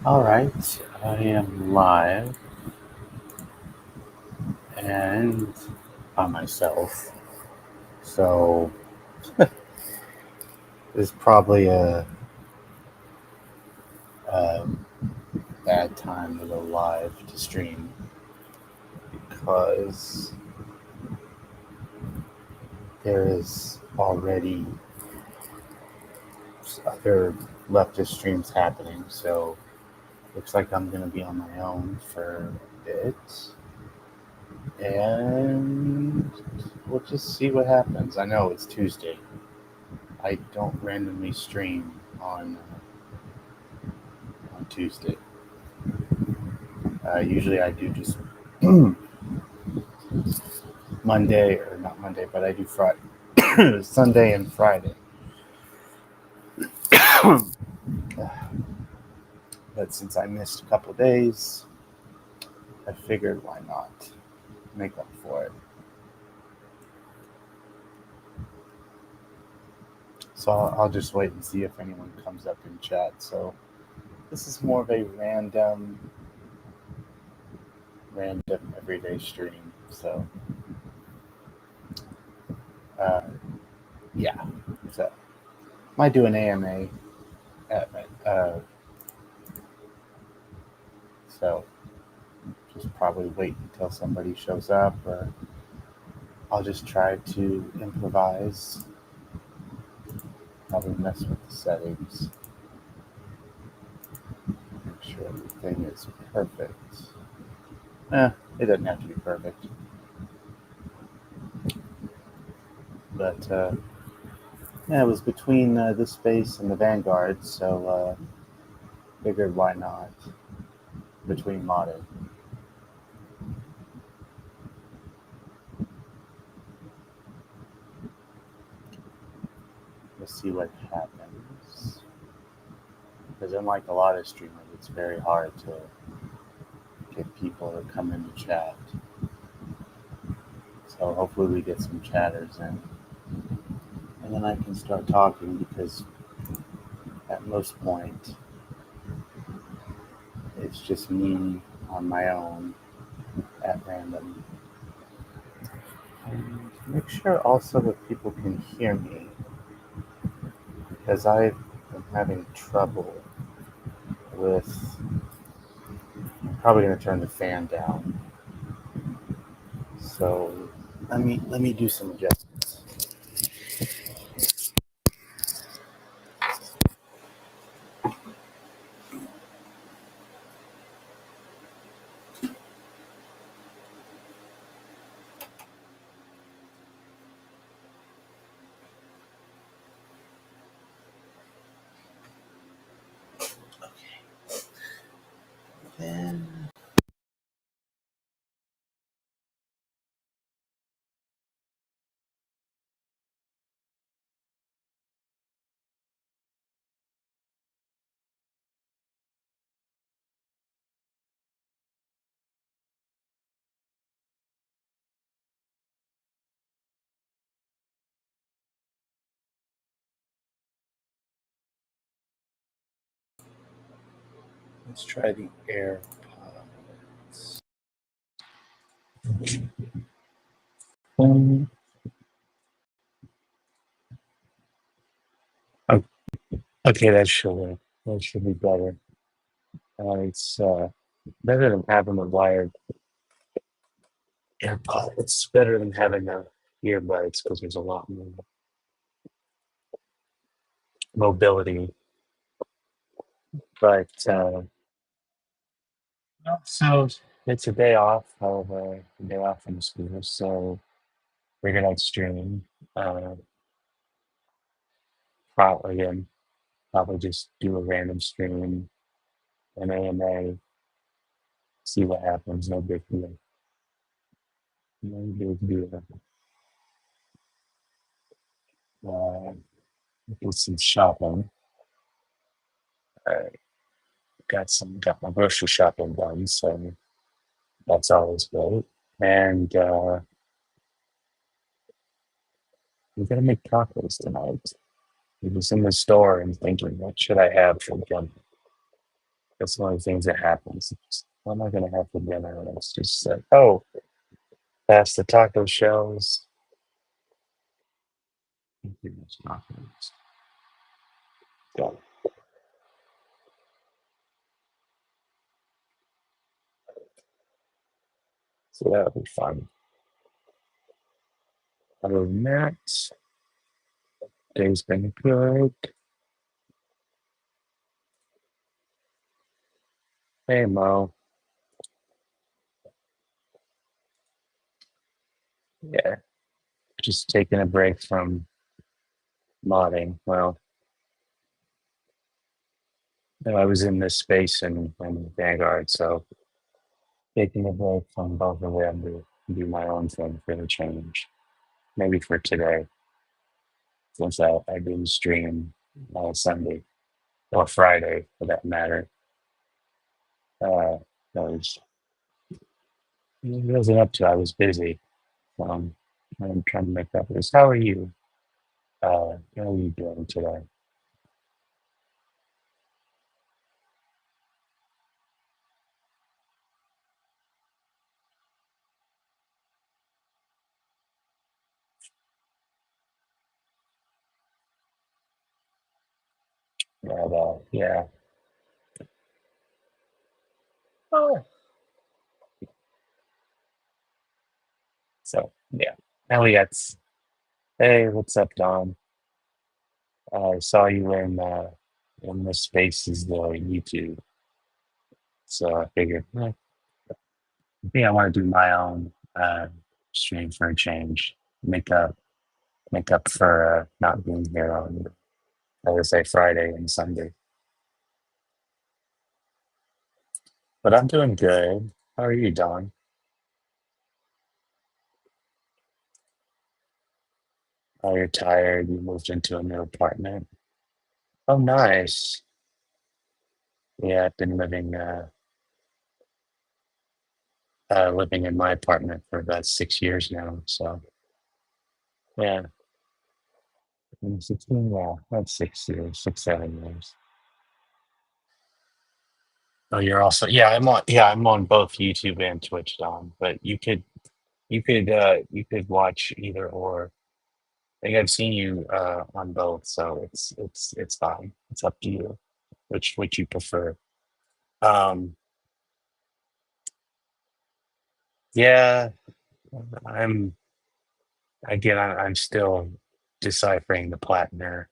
All right, I am live and by myself. So this is probably a bad time to go live to stream because there is already other leftist streams happening. So looks like I'm going to be on my own for a bit. And we'll just see what happens. I know it's Tuesday. I don't randomly stream on Tuesday. Usually I do just Monday, or not Monday, but I do Friday, Sunday and Friday. But since I missed a couple days, I figured why not make up for it. So I'll just wait and see if anyone comes up in chat. So this is more of a random everyday stream. So yeah, so might do an AMA at so just probably wait until somebody shows up, or I'll just try to improvise. Probably mess with the settings. Make sure everything is perfect. It doesn't have to be perfect. But yeah, it was between this space and the Vanguard, so figured why not between modded. Let's see what happens. Because unlike a lot of streamers, it's very hard to get people to come into chat. So hopefully we get some chatters in. And then I can start talking, because at most point it's just me on my own at random. And make sure also that people can hear me, because I've been having trouble with. I'm probably going to turn the fan down. So let me do some adjustments. Okay. Then. Let's try the AirPods. Okay, that should be better. It's better than having a wired AirPod. It's better than having earbuds, because there's a lot more mobility. But so it's a day off, however, a day off from school. So figured I'd stream. Probably just do a random stream, an AMA, see what happens. No big deal. No big deal. Do some shopping. I got my grocery shopping done, so that's always great. And we're gonna make tacos tonight. We was in the store and thinking, what should I have for dinner? That's one of the things that happens. What am I going to have for dinner? And it's just like, oh, past the taco shells. Too much tacos. Got it. So that'll be fun. Other than that, day's been good. Hey, Mo. Yeah, just taking a break from modding. Well, I was in this space in Vanguard, so taking a break from both of them to do my own thing for the change. Maybe for today, since I didn't stream Sunday or Friday for that matter. I wasn't up to. I was busy. I'm trying to make up for this. How are you? How are you doing today? Yeah. Oh. So yeah. Elliot's. Hey, what's up, Don? I saw you in the spaces the YouTube, so I figured, I think I want to do my own stream for a change. Make up make up for not being here on, I would say, Friday and Sunday. But I'm doing good. How are you, Don? Oh, you're tired. You moved into a new apartment. Oh, nice. Yeah, I've been living in my apartment for about 6 years now. So yeah, 16. Yeah, that's 6 years, 6, 7 years. Oh, you're also, yeah. I'm on both YouTube and Twitch, Don. But you could watch either or. I think I've seen you on both, so it's fine. It's up to you which you prefer. Um, yeah, I'm I'm still deciphering the Plattner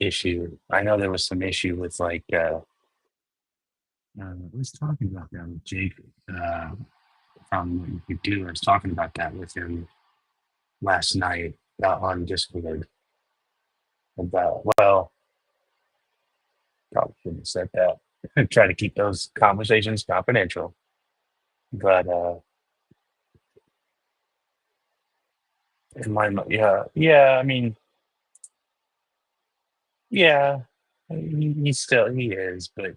issue. I know there was some issue with like I was talking about that with Jake from What You Could Do. I was talking about that with him last night on Discord about, well, probably shouldn't have said that. Try to keep those conversations confidential. But in yeah, yeah, I mean, yeah, he is, but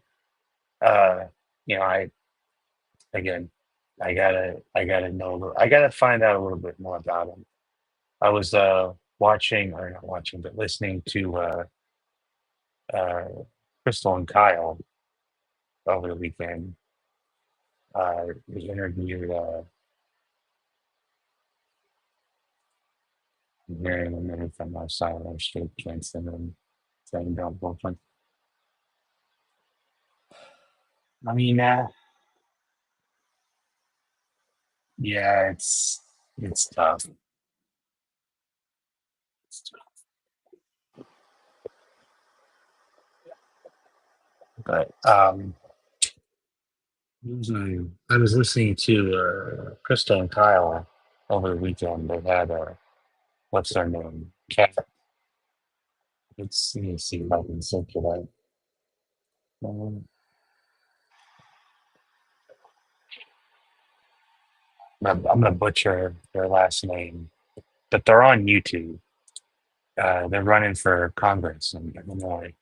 uh, I again, I gotta know, I gotta find out a little bit more about him. I was watching, or not watching, but listening to uh Crystal and Kyle over the weekend. They interviewed Mary and Minnie from Silent Street Kingston and saying don't vote for. I mean, yeah, it's tough. But I was listening to Krista and Kyle over the weekend. They had what's their name? Cat. Let me see if I can circulate. Um, I'm gonna butcher their last name, but they're on YouTube. They're running for Congress in Illinois.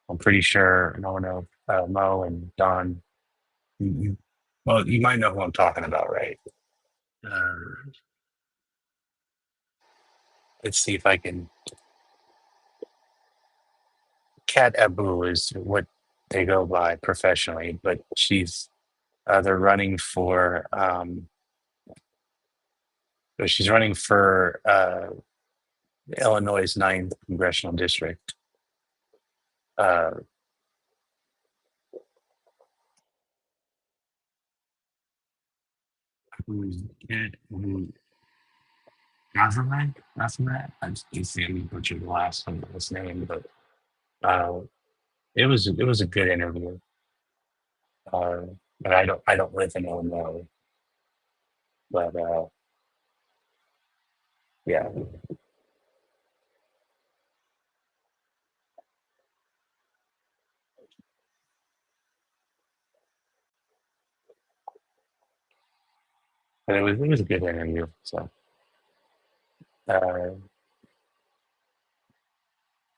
I'm pretty sure. No, no, Mo and Don. Well, you might know who I'm talking about, right? Uh, let's see if I can. Cat Abu is what. they go by professionally, but they're running for she's running for Illinois' ninth congressional district. Uh, who's it? Gazarat? I just easily butchered the last name, but uh, it was a good interview. Uh, but I don't live in Illinois, but yeah, but it was a good interview. So uh,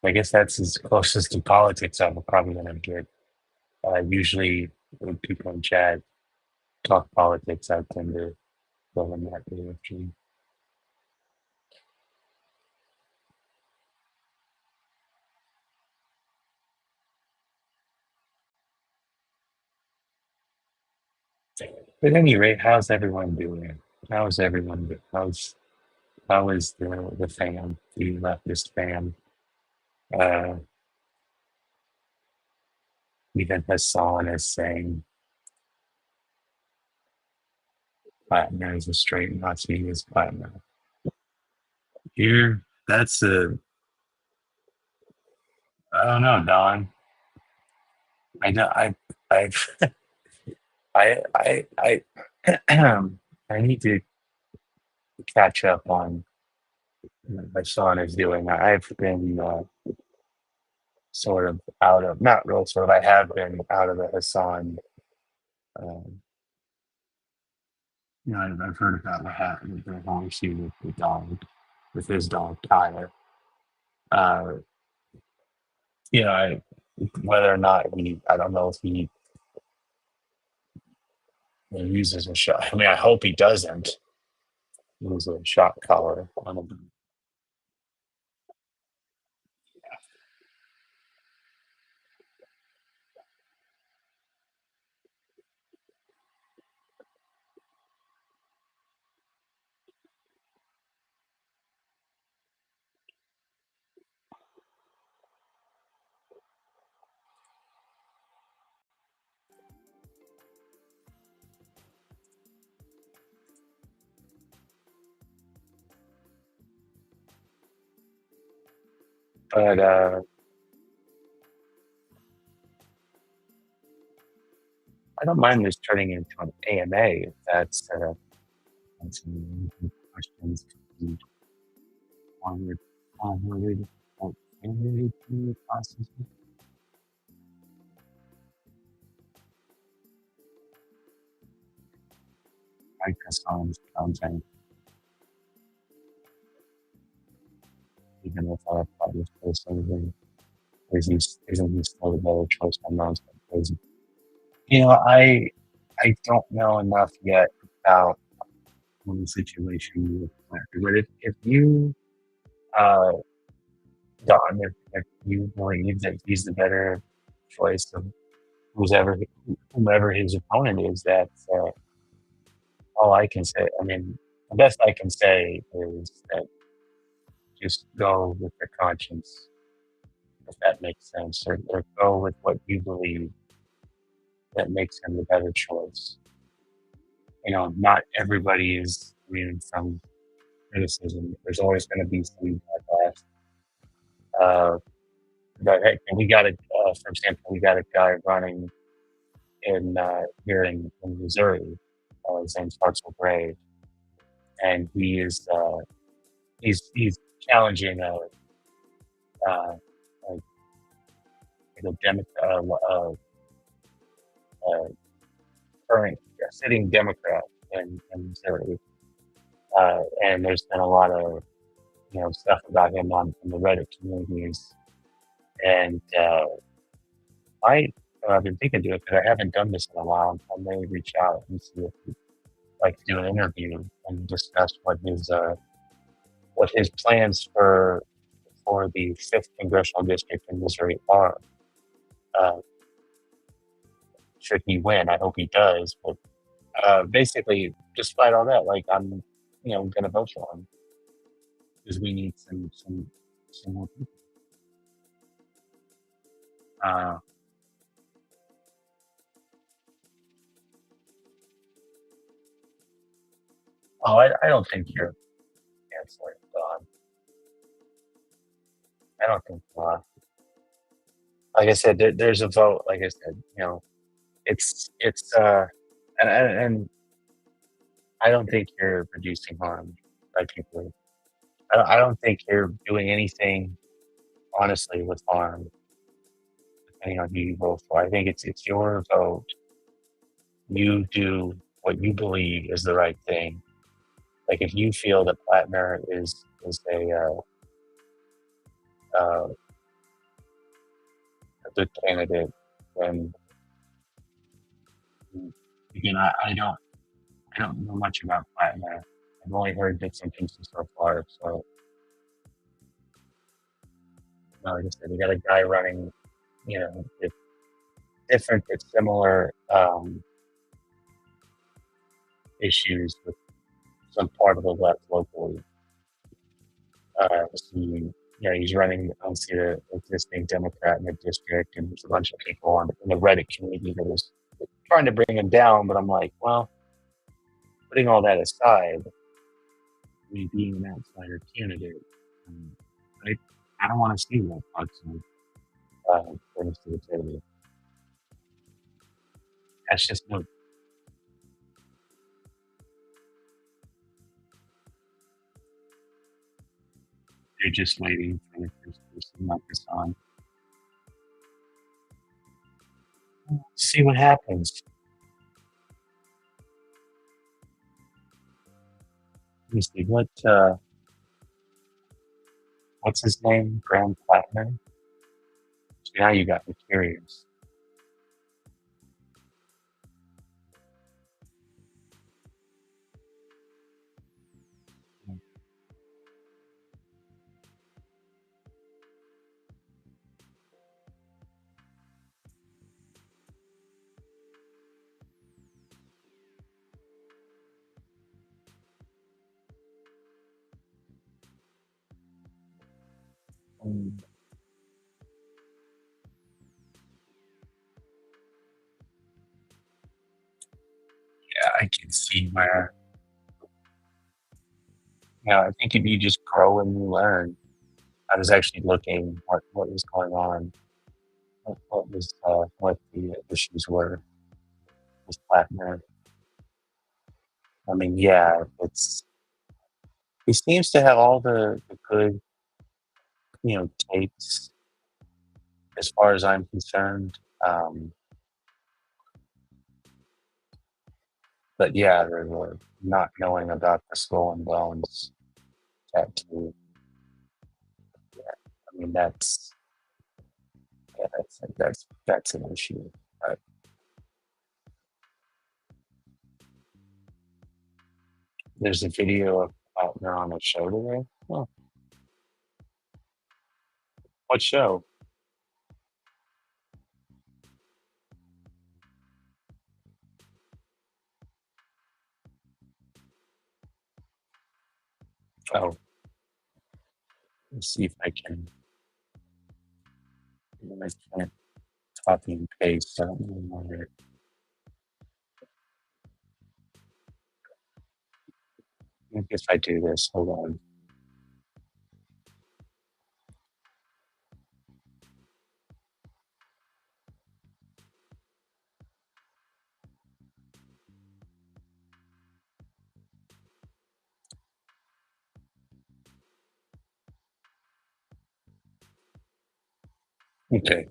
I guess that's as close as to politics I'm probably gonna get. Usually when people in chat talk politics, I tend to go in that direction. But at any rate, how's everyone doing? How is the fam, the leftist fam? Uh, Even Hassan is saying Plattner is a straight Nazi is Plattner. Here, that's a I don't know, Don. I know I I I need to catch up on what Hassan is doing. I've been sort of out of not real sort of I have been out of the Hassan. Um, I've heard about what happened with the whole issue with the dog, with his dog Tyler. Uh, I, whether or not I don't know if he uses a shot. I mean, I hope he doesn't use a shot collar on him. But I don't mind this turning into an AMA if that's questions could be forwarded or forwarded to the process. I guess on content, even if I publish post something, isn't he still a better choice than non crazy? I don't know enough yet about the situation with Larry, but if you uh Don, if you believe that he's the better choice of whoever whomever his opponent is, that's all I can say. I mean, the best I can say is that just go with your conscience, if that makes sense, or go with what you believe that makes him the better choice. Not everybody is immune from criticism. There's always going to be some backlash. Uh, but hey, for example, we got a guy running in here in Missouri. His name's Hartzell Gray, and he's challenging uh, a uh, current sitting Democrat in Missouri, and there's been a lot of stuff about him on the Reddit communities, and I've been thinking to it because I haven't done this in a while. I may reach out and see if he'd like to do an interview and discuss what his plans for the fifth congressional district in Missouri are. Uh, should he win. I hope he does. But basically, despite all that, like I'm, gonna vote for him because we need some more people. Uh, I don't think you're canceling God. I don't think. Like I said, there's a vote. Like I said, it's and I don't think you're producing harm by people. I don't think you're doing anything honestly with harm, depending on who you vote for. I think it's your vote. You do what you believe is the right thing. Like if you feel that Plattner is a good candidate, then again, I don't know much about Plattner. I've only heard bits and pieces so far. So like I said, we got a guy running, with different but similar issues with some part of the left locally. He's running on the existing Democrat in the district, and there's a bunch of people in the Reddit community that was trying to bring him down. But I'm like, well, putting all that aside, me being an outsider candidate, um, I, I don't want to see that Clarkson brings to the table. That's just no. They're just waiting for the first person like this on. See what happens. Let me see what's his name? Graham Plattner. So now you got me curious. Um, yeah, I can see where. I think if you just grow and you learn. I was actually looking what was going on, what the issues were with Plattner. I mean, yeah, he seems to have all the good, takes as far as I'm concerned. But yeah, the not knowing about the skull and bones tattoo. I mean, that's an issue. But there's a video of Plattner on a show today. Oh, what show? Oh, let's see if I can. I can't copy and paste. I don't know where. If I do this, hold on. Okay.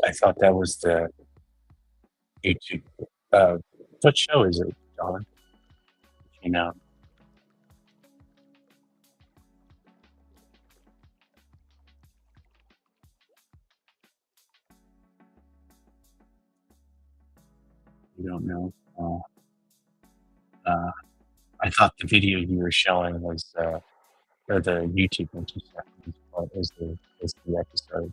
I thought that was the YouTube. Uh, what show is it, John? You know. you don't know. I thought the video you were showing was, or the YouTube link you sent was the episode.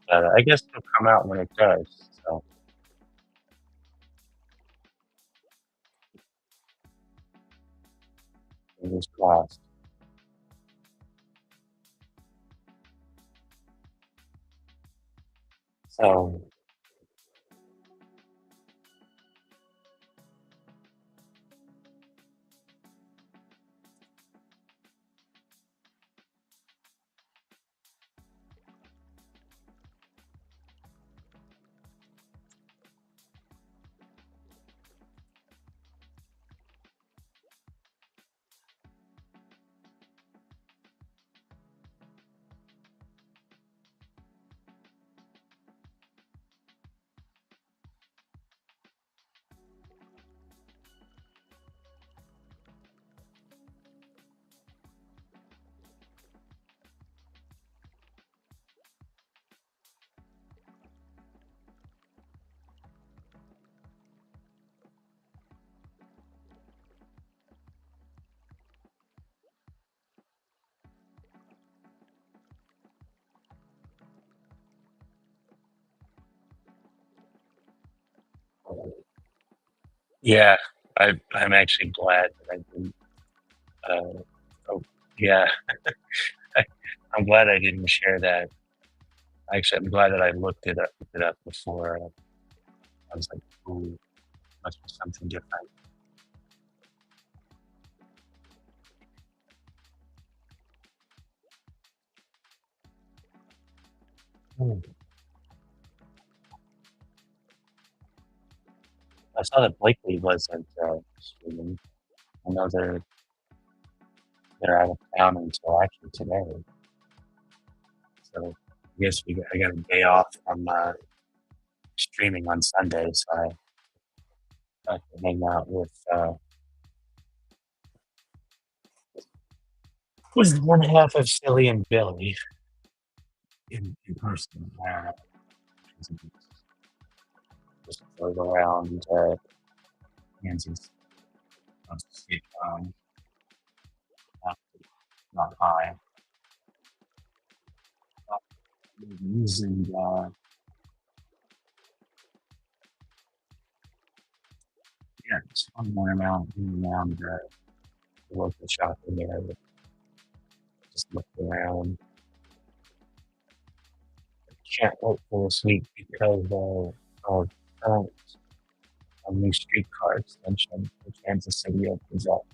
But I guess it'll come out when it does. So fingers crossed. So yeah, I'm actually glad that I didn't. Oh, yeah, I'm glad I didn't share that. Actually, I'm glad that I looked it up before. I was like, "Ooh, must be something different." Hmm. I saw that Blakely wasn't streaming. I know they're out of town until actually today. So I guess I got a day off from streaming on Sunday, so I can hang out with one half of Silly and Billy in person. Just drove around Kansas. State not, not high. Using yeah, just fun around the local shop in there. Just look around. Can't wait for this week because our current a new streetcar extension in Kansas City opens up.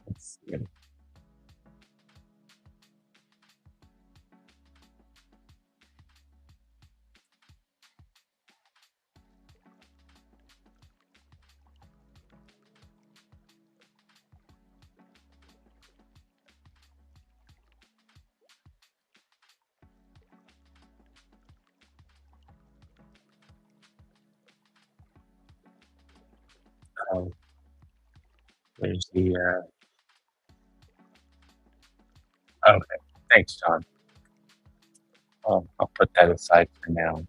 Let's see. There's the okay. Thanks, John. I'll put that aside for now.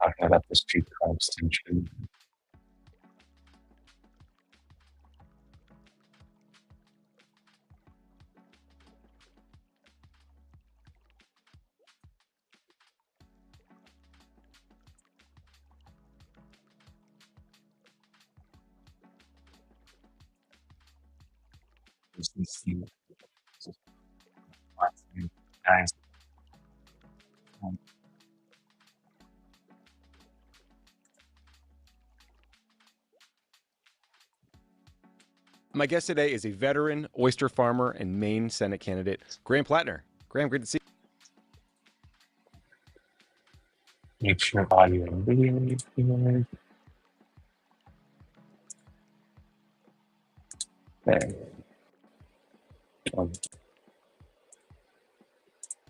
Talking about the streetcar extension. Just to see guys. My guest today is a veteran oyster farmer and Maine Senate candidate, Graham Plattner. Graham, great to see you. Make sure audio and video is good. There.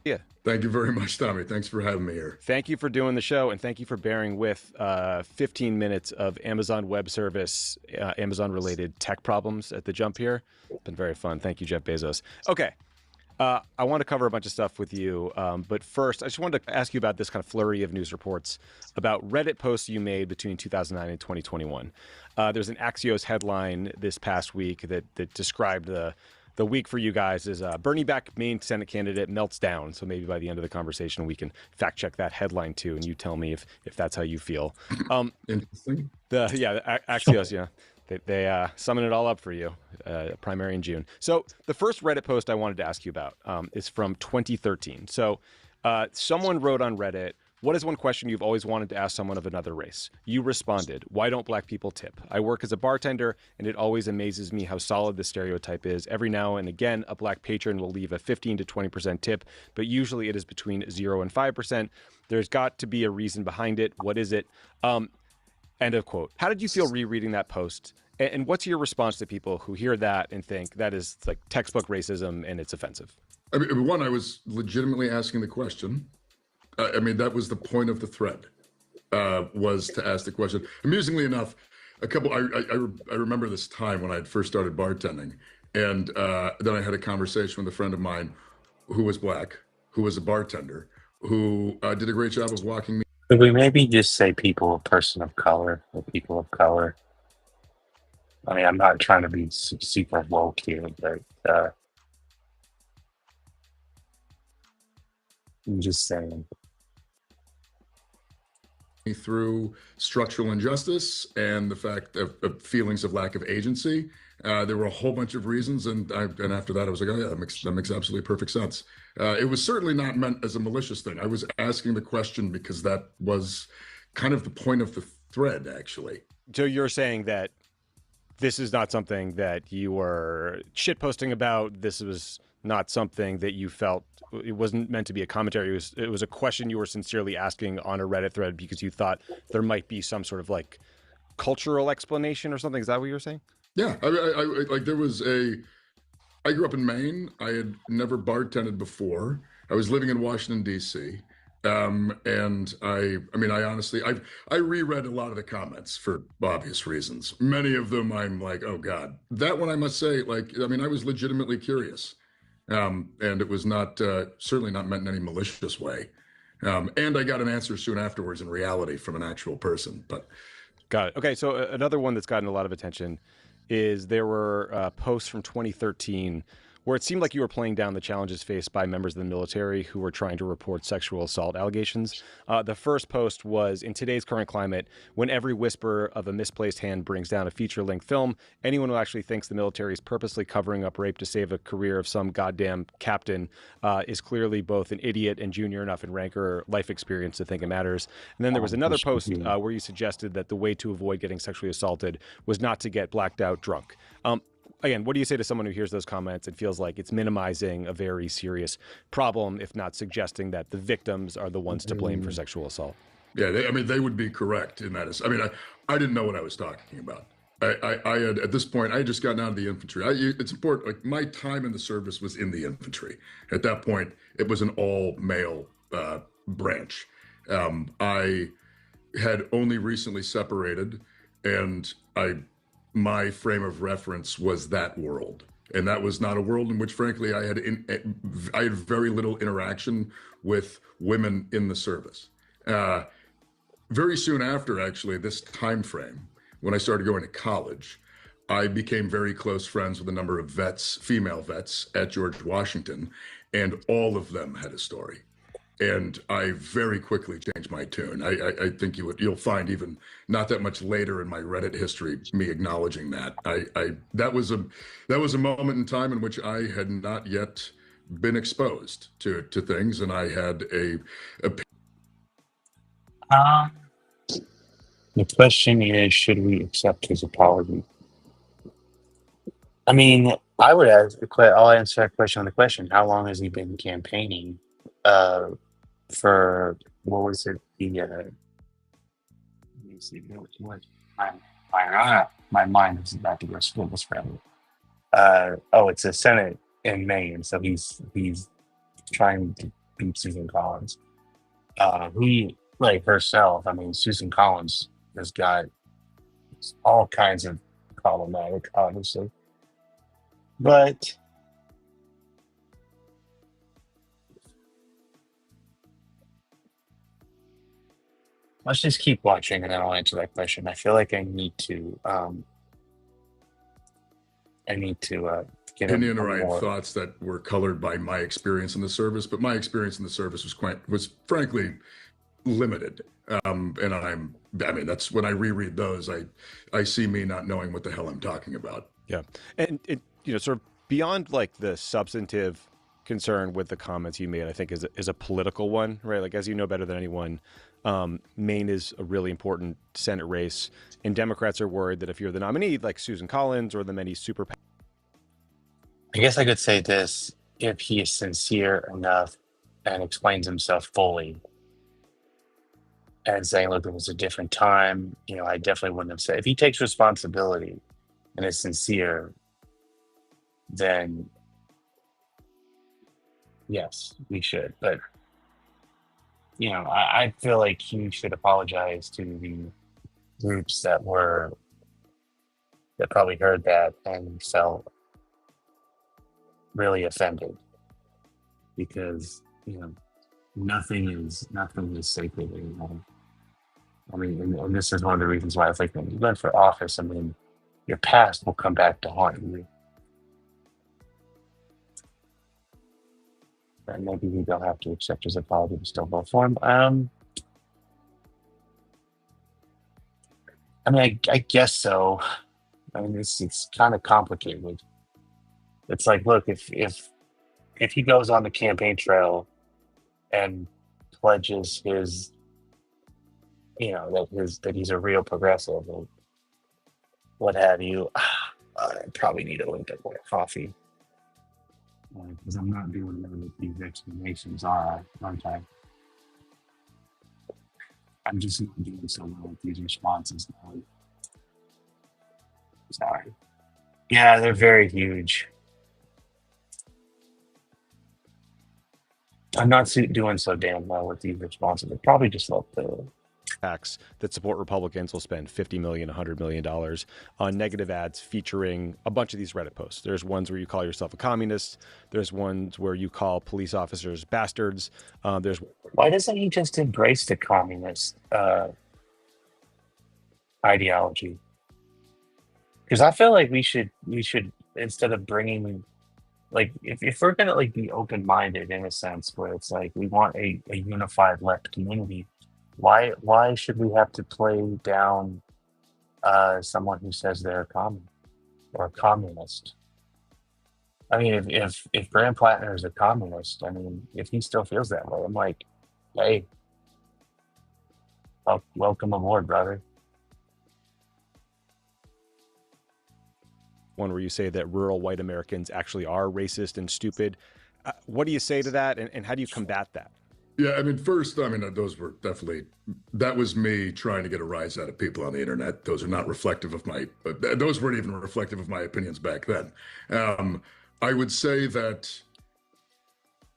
Yeah. Thank you very much, Tommy. Thanks for having me here. Thank you for doing the show, and thank you for bearing with 15 minutes of Amazon Web Service, Amazon-related tech problems at the jump here. It's been very fun. Thank you, Jeff Bezos. Okay. I want to cover a bunch of stuff with you, but first, I just wanted to ask you about this kind of flurry of news reports about Reddit posts you made between 2009 and 2021. There's an Axios headline this past week that described the week for you guys as Bernie back Maine Senate candidate melts down. So maybe by the end of the conversation, we can fact check that headline too, and you tell me if that's how you feel. Interesting. Axios, yeah. They summon it all up for you, primary in June. So the first Reddit post I wanted to ask you about is from 2013. So someone wrote on Reddit, "What is one question you've always wanted to ask someone of another race?" You responded, "Why don't black people tip? I work as a bartender, and it always amazes me how solid the stereotype is. Every now and again, a black patron will leave a 15 to 20% tip, but usually it is between 0 and 5%. There's got to be a reason behind it. What is it?" End of quote. How did you feel rereading that post? And what's your response to people who hear that and think that is like textbook racism and it's offensive? I mean, one, I was legitimately asking the question. I mean, that was the point of the thread, was to ask the question. Amusingly enough, I remember this time when I had first started bartending, and then I had a conversation with a friend of mine who was black, who was a bartender, who did a great job of walking me. Could we maybe just say people, a person of color, or people of color? I mean, I'm not trying to be super woke here, but I'm just saying. Through structural injustice and the fact of feelings of lack of agency. There were a whole bunch of reasons, and after that, I was like, oh yeah, that makes absolutely perfect sense. It was certainly not meant as a malicious thing. I was asking the question because that was kind of the point of the thread, actually. So you're saying that this is not something that you were shitposting about. This was not something that you felt, it wasn't meant to be a commentary. It was a question you were sincerely asking on a Reddit thread because you thought there might be some sort of like cultural explanation or something. Is that what you were saying? Yeah, I like there was I grew up in Maine. I had never bartended before. I was living in Washington, D.C. And I honestly, I reread a lot of the comments for obvious reasons. Many of them I'm like, oh God. That one I must say, I was legitimately curious. And it was not, certainly not meant in any malicious way. And I got an answer soon afterwards in reality from an actual person, but. Got it. Okay, so another one that's gotten a lot of attention is there were posts from 2013 where it seemed like you were playing down the challenges faced by members of the military who were trying to report sexual assault allegations. The first post was, "In today's current climate, when every whisper of a misplaced hand brings down a feature-length film, anyone who actually thinks the military is purposely covering up rape to save a career of some goddamn captain is clearly both an idiot and junior enough in rank or life experience to think it matters." And then there was another post where you suggested that the way to avoid getting sexually assaulted was not to get blacked out drunk. Again, what do you say to someone who hears those comments and feels like it's minimizing a very serious problem, if not suggesting that the victims are the ones to blame for sexual assault? Yeah, they would be correct in that. I didn't know what I was talking about. I had, at this point, I had just gotten out of the infantry. It's important, like my time in the service was in the infantry. At that point, it was an all-male branch. I had only recently separated, and my frame of reference was that world. And that was not a world in which, frankly, I had very little interaction with women in the service. Very soon after, actually, this time frame, when I started going to college, I became very close friends with a number of female vets at George Washington, and all of them had a story. And I very quickly changed my tune. I think you'll find even not that much later in my Reddit history me acknowledging that. That was a moment in time in which I had not yet been exposed to things, and I had a The question is, should we accept his apology? I mean, I would ask I'll answer that question on the question. How long has he been campaigning for, what was it? Let me see, what my mind is about to go split this forever. It's a Senate in Maine, so he's trying to beat Susan Collins. He, like herself, Susan Collins has got all kinds of problematic, obviously. But Let's just keep watching, and then I'll answer that question. I feel like I need to get a Opinion, or I had more. thoughts that were colored by my experience in the service, but my experience in the service was frankly limited. And I mean, that's when I reread those, I see me not knowing what the hell I'm talking about. Yeah. And it, sort of beyond like the substantive concern with the comments you made, I think is a political one, right? Like, as you know better than anyone, Maine is a really important Senate race, and Democrats are worried that if you're the nominee, like Susan Collins or the many super. I guess I could say this: if he is sincere enough and explains himself fully, and saying, "Look, it was a different time," I definitely wouldn't have said. If he takes responsibility and is sincere, then yes, we should. But I feel like he should apologize to the groups that probably heard that and felt really offended, because nothing is sacred anymore. I mean, and this is one of the reasons why I think when you run for office, I mean, your past will come back to haunt you. And maybe we don't have to accept his apology to still vote for him. I mean, I guess so. I mean, it's kind of complicated. It's like, look, if he goes on the campaign trail and pledges his, that he's a real progressive or what have you, I probably need a little bit more coffee, because I'm not doing what these explanations are, aren't I? I'm just not doing so well with these responses now. Sorry. Yeah, they're very huge. I'm not doing so damn well with these responses. I probably just let the PACs that support Republicans will spend $50 million, $100 million on negative ads featuring a bunch of these Reddit posts. There's ones where you call yourself a communist. There's ones where you call police officers bastards. Why doesn't he just embrace the communist ideology? Because I feel like we should instead of bringing, like, if we're gonna like be open-minded in a sense where it's like we want a unified left community, why should we have to play down someone who says they're a commie or a communist? I mean, if Graham Plattner is a communist, I mean, if he still feels that way, I'm like, hey, welcome aboard, brother. One where you say that rural white Americans actually are racist and stupid. What do you say to that, and how do you combat that? Yeah, I mean, first, I mean, those were definitely, that was me trying to get a rise out of people on the internet. Those are not reflective of those weren't even reflective of my opinions back then. I would say that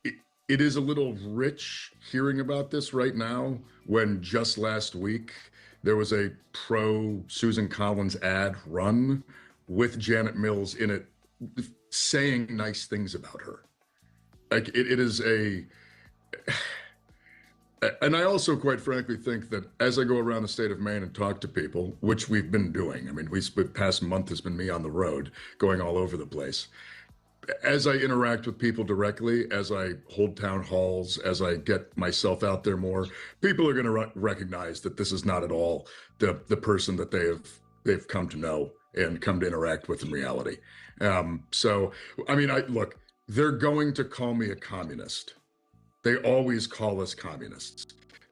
it is a little rich hearing about this right now, when just last week there was a pro Susan Collins ad run with Janet Mills in it, saying nice things about her. Like, it is and I also, quite frankly, think that as I go around the state of Maine and talk to people, which we've been doing, I mean, the past month has been me on the road, going all over the place. As I interact with people directly, as I hold town halls, as I get myself out there more, people are going to recognize that this is not at all the person that they've come to know and come to interact with in reality. So, I mean, look, they're going to call me a communist. They always call us communists.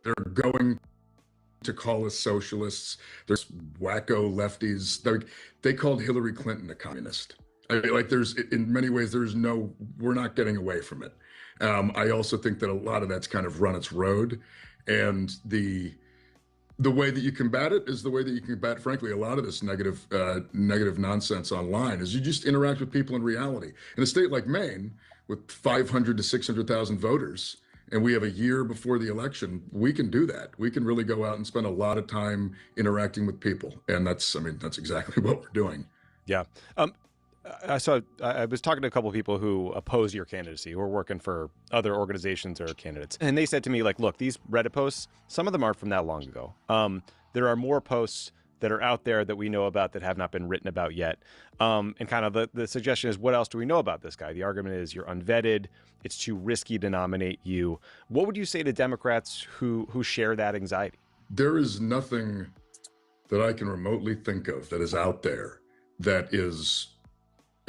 They're going to call us socialists. There's wacko lefties. They called Hillary Clinton a communist. I mean, like, in many ways, we're not getting away from it. I also think that a lot of that's kind of run its road, and the way that you combat it is the way that you combat, frankly, a lot of this negative nonsense online, is you just interact with people in reality. In a state like Maine, with 500 to 600,000 voters, and we have a year before the election, we can do that. We can really go out and spend a lot of time interacting with people. And that's exactly what we're doing. Yeah. I was talking to a couple of people who oppose your candidacy, who are working for other organizations or candidates, and they said to me, like, look, these Reddit posts, some of them aren't from that long ago. There are more posts that are out there that we know about that have not been written about yet. And kind of the suggestion is, what else do we know about this guy? The argument is you're unvetted. It's too risky to nominate you. What would you say to Democrats who share that anxiety? There is nothing that I can remotely think of that is out there that is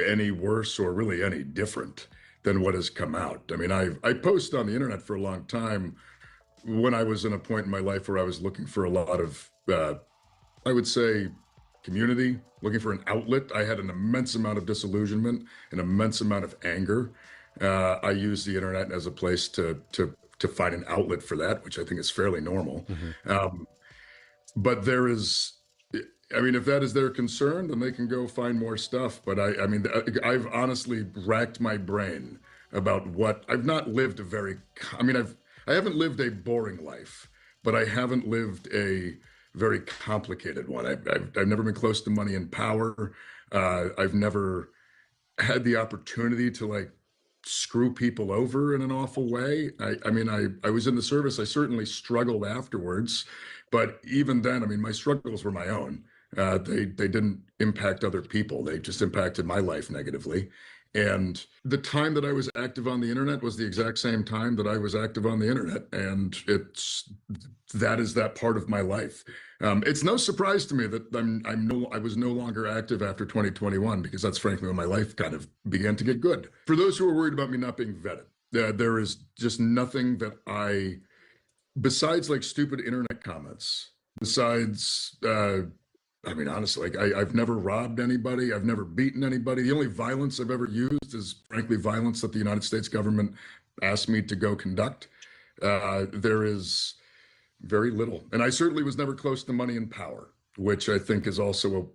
any worse or really any different than what has come out. I mean, I posted on the internet for a long time when I was in a point in my life where I was looking for a lot of, I would say, community, looking for an outlet. I had an immense amount of disillusionment, an immense amount of anger. I used the internet as a place to find an outlet for that, which I think is fairly normal. But there is, I mean, if that is their concern, then they can go find more stuff. But I mean, I've honestly racked my brain about what I've not lived a very, I mean, I haven't lived a boring life, but I haven't lived a very complicated one. I've never been close to money and power. I've never had the opportunity to like screw people over in an awful way. I mean, I was in the service. I certainly struggled afterwards, but even then, I mean, my struggles were my own. They didn't impact other people. They just impacted my life negatively. And the time that I was active on the internet was the exact same time that I was active on the internet. And that is that part of my life. It's no surprise to me that I was no longer active after 2021, because that's frankly when my life kind of began to get good. For those who are worried about me not being vetted, there is just nothing that besides like stupid internet comments, besides, I mean, honestly, like I've never robbed anybody. I've never beaten anybody. The only violence I've ever used is, frankly, violence that the United States government asked me to go conduct. There is very little. And I certainly was never close to money and power, which I think is also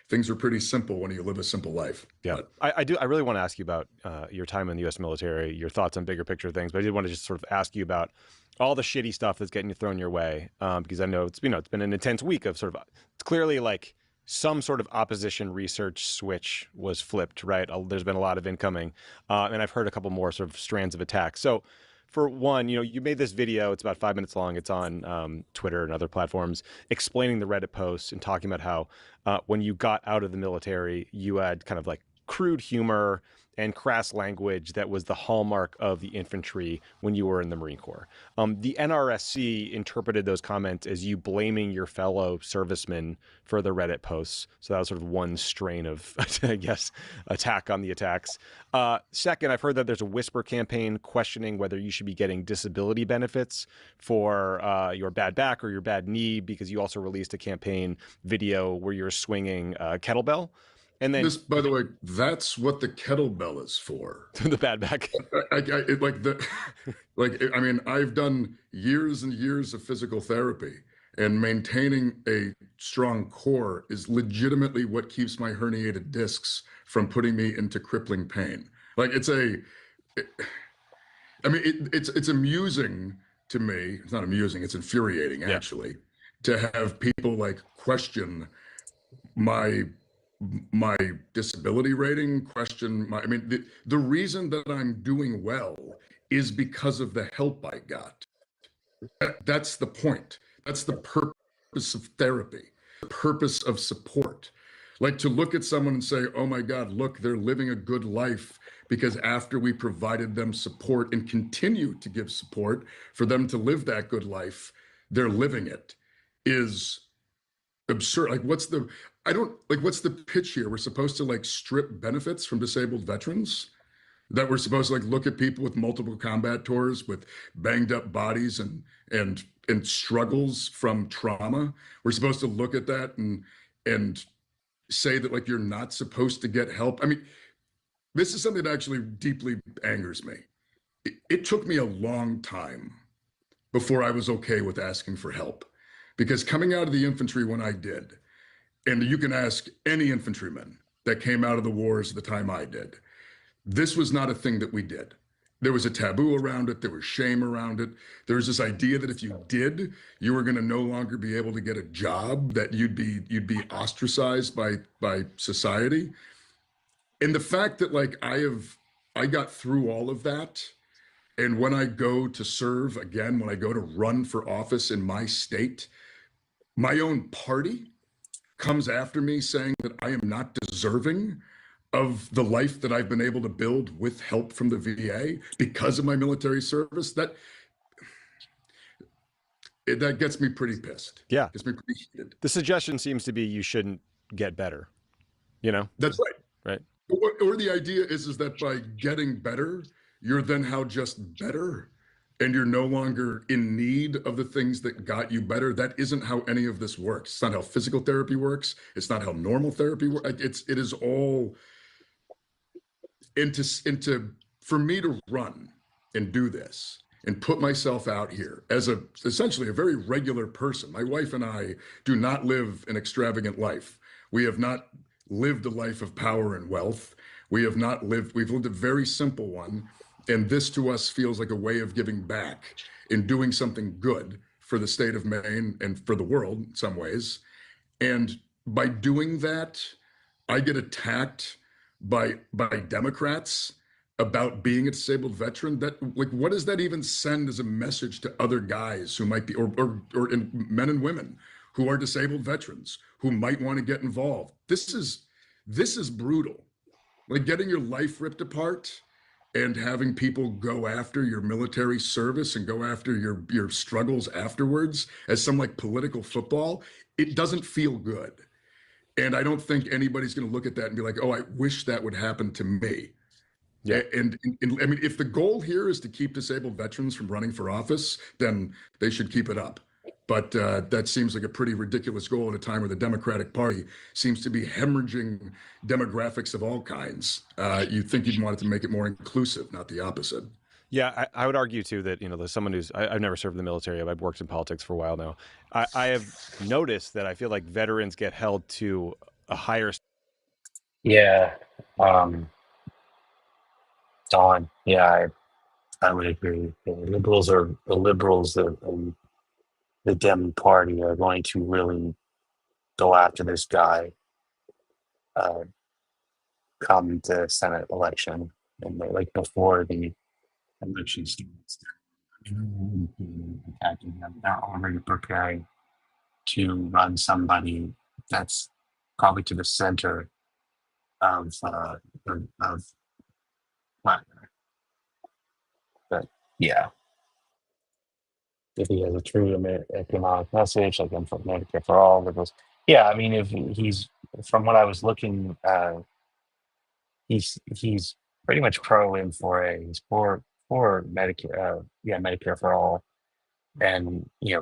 things are pretty simple when you live a simple life. Yeah, I really want to ask you about your time in the U.S. military, your thoughts on bigger picture things, but I did want to just sort of ask you about all the shitty stuff that's getting thrown your way, because I know it's been an intense week of sort of, it's clearly like some sort of opposition research switch was flipped, right? There's been a lot of incoming, and I've heard a couple more sort of strands of attacks. So for one, you made this video, it's about 5 minutes long. It's on Twitter and other platforms, explaining the Reddit posts and talking about how when you got out of the military, you had kind of like crude humor and crass language that was the hallmark of the infantry when you were in the Marine Corps. The NRSC interpreted those comments as you blaming your fellow servicemen for the Reddit posts. So that was sort of one strain of, I guess, attack on the attacks. Second, I've heard that there's a whisper campaign questioning whether you should be getting disability benefits for your bad back or your bad knee, because you also released a campaign video where you're swinging a kettlebell. And then, by the way, that's what the kettlebell is for. The bad back. I mean, I've done years and years of physical therapy, and maintaining a strong core is legitimately what keeps my herniated discs from putting me into crippling pain. Like it's amusing to me. It's not amusing. It's infuriating, actually, to have people like question my disability rating, question I mean, the reason that I'm doing well is because of the help I got. That's the point. That's the purpose of therapy, the purpose of support. Like to look at someone and say, oh my God, look, they're living a good life because after we provided them support and continue to give support for them to live that good life, they're living it, is absurd. Like what's the pitch here? We're supposed to like strip benefits from disabled veterans? That we're supposed to like look at people with multiple combat tours with banged up bodies and struggles from trauma? We're supposed to look at that and say that like you're not supposed to get help? I mean, this is something that actually deeply angers me. It took me a long time before I was okay with asking for help. Because coming out of the infantry when I did, and you can ask any infantryman that came out of the wars the time I did, this was not a thing that we did. There was a taboo around it. There was shame around it. There was this idea that if you did, you were going to no longer be able to get a job, that you'd be ostracized by society. And the fact that like I got through all of that, and when I go to serve again, when I go to run for office in my state, my own party comes after me saying that I am not deserving of the life that I've been able to build with help from the VA because of my military service, that gets me pretty pissed. Yeah. Gets me pretty heated. The suggestion seems to be you shouldn't get better, you know? That's right. Right. Or the idea is that by getting better, you're then how just better, and you're no longer in need of the things that got you better. That isn't how any of this works. It's not how physical therapy works. It's not how normal therapy works. It is all into for me to run and do this and put myself out here as essentially a very regular person. My wife and I do not live an extravagant life. We have not lived a life of power and wealth. We've lived a very simple one. And this to us feels like a way of giving back and doing something good for the state of Maine and for the world in some ways. And by doing that, I get attacked by Democrats about being a disabled veteran. That, like, what does that even send as a message to other guys who might be, or men and women who are disabled veterans who might want to get involved? This is brutal. Like getting your life ripped apart and having people go after your military service and go after your struggles afterwards as some like political football. It doesn't feel good. And I don't think anybody's going to look at that and be like, oh, I wish that would happen to me. Yeah. And I mean, if the goal here is to keep disabled veterans from running for office, then they should keep it up. But that seems like a pretty ridiculous goal at a time where the Democratic Party seems to be hemorrhaging demographics of all kinds. You'd think you'd want it to make it more inclusive, not the opposite. Yeah, I would argue too that, there's someone who's, I've never served in the military. I've worked in politics for a while now. I have noticed that I feel like veterans get held to a higher. Yeah. Don. Yeah, I would agree. The liberals, the Dem Party are going to really go after this guy come the Senate election, and like before the election starts. Attacking them. They're already preparing to run somebody that's probably to the center of Wagner. But yeah, if he has a true economic message, like I'm for Medicare for all liberals. Yeah, I mean, if he's from what I was looking, he's pretty much pro M4A. He's for Medicare, Medicare for all, and a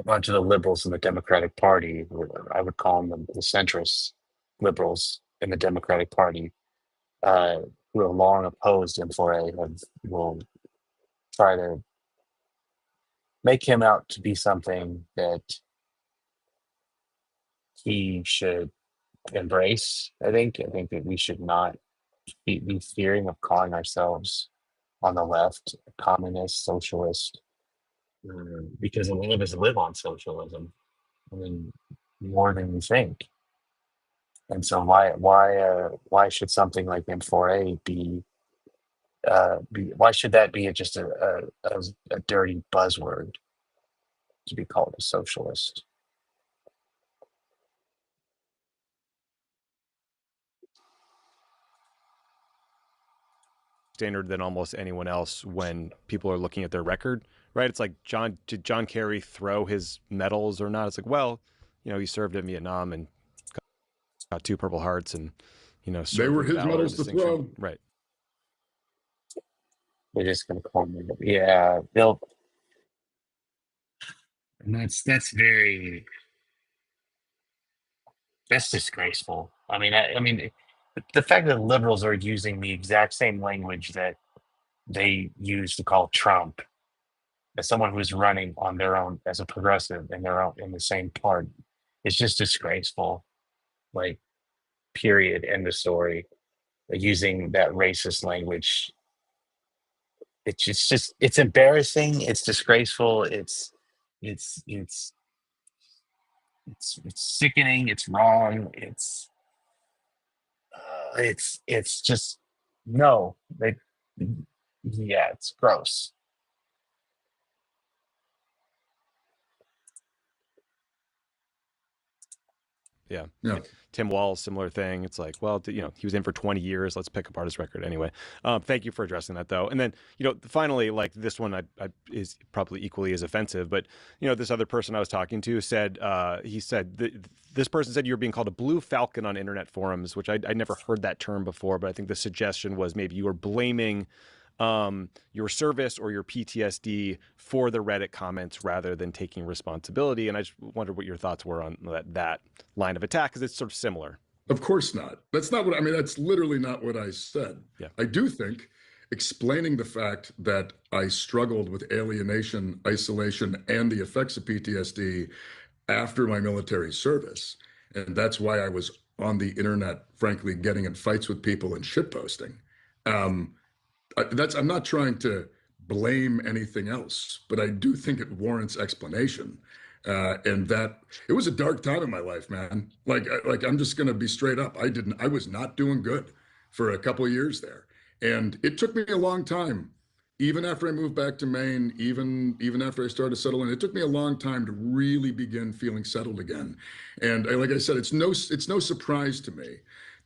bunch of the liberals in the Democratic Party, I would call them the centrist liberals in the Democratic Party, who have long opposed M4A, will try to make him out to be something that he should embrace. I think that we should not be fearing of calling ourselves on the left communist, socialist, because a lot of us live on socialism. I mean, more than you think. And so why should something like M4A why should that be just a dirty buzzword to be called a socialist? Standard than almost anyone else when people are looking at their record, right? It's like, did John Kerry throw his medals or not? It's like, well, he served in Vietnam and got 2 Purple Hearts and, They were his medals to throw. Right. They're just going to call me. Yeah, they'll. And that's disgraceful. I mean, the fact that liberals are using the exact same language that they use to call Trump as someone who's running on their own as a progressive in the same party, is just disgraceful. Like, period. End of story. Using that racist language, it's embarrassing. It's disgraceful. It's sickening. It's wrong. it's just no. Yeah, it's gross. Yeah. Yeah. Tim Wall's similar thing. It's like, well, he was in for 20 years. Let's pick apart his record anyway. Thank you for addressing that, though. And then, finally, like this one is probably equally as offensive. But this other person I was talking to said, this person said you were being called a blue falcon on internet forums, which I'd never heard that term before. But I think the suggestion was maybe you were blaming your service or your PTSD for the Reddit comments rather than taking responsibility. And I just wondered what your thoughts were on that line of attack, because it's sort of similar. Of course not. That's not what I mean. That's literally not what I said. Yeah. I do think explaining the fact that I struggled with alienation, isolation, and the effects of PTSD after my military service, and that's why I was on the internet, frankly, getting in fights with people and shitposting. I'm not trying to blame anything else, but I do think it warrants explanation. And that it was a dark time in my life, man. Like I'm just gonna be straight up. I was not doing good for a couple of years there, and it took me a long time. Even after I moved back to Maine, even after I started settling, it took me a long time to really begin feeling settled again. And like I said, it's no surprise to me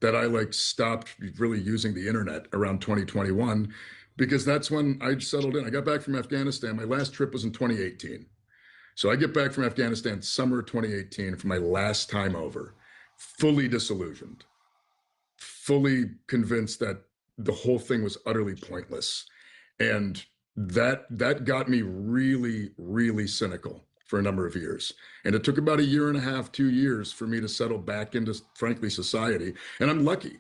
that I stopped really using the internet around 2021, because that's when I settled in. I got back from Afghanistan. My last trip was in 2018. So I get back from Afghanistan summer 2018 for my last time over, fully disillusioned, fully convinced that the whole thing was utterly pointless. And that got me really, really cynical for a number of years. And it took about a year and a half, 2 years for me to settle back into, frankly, society. And I'm lucky.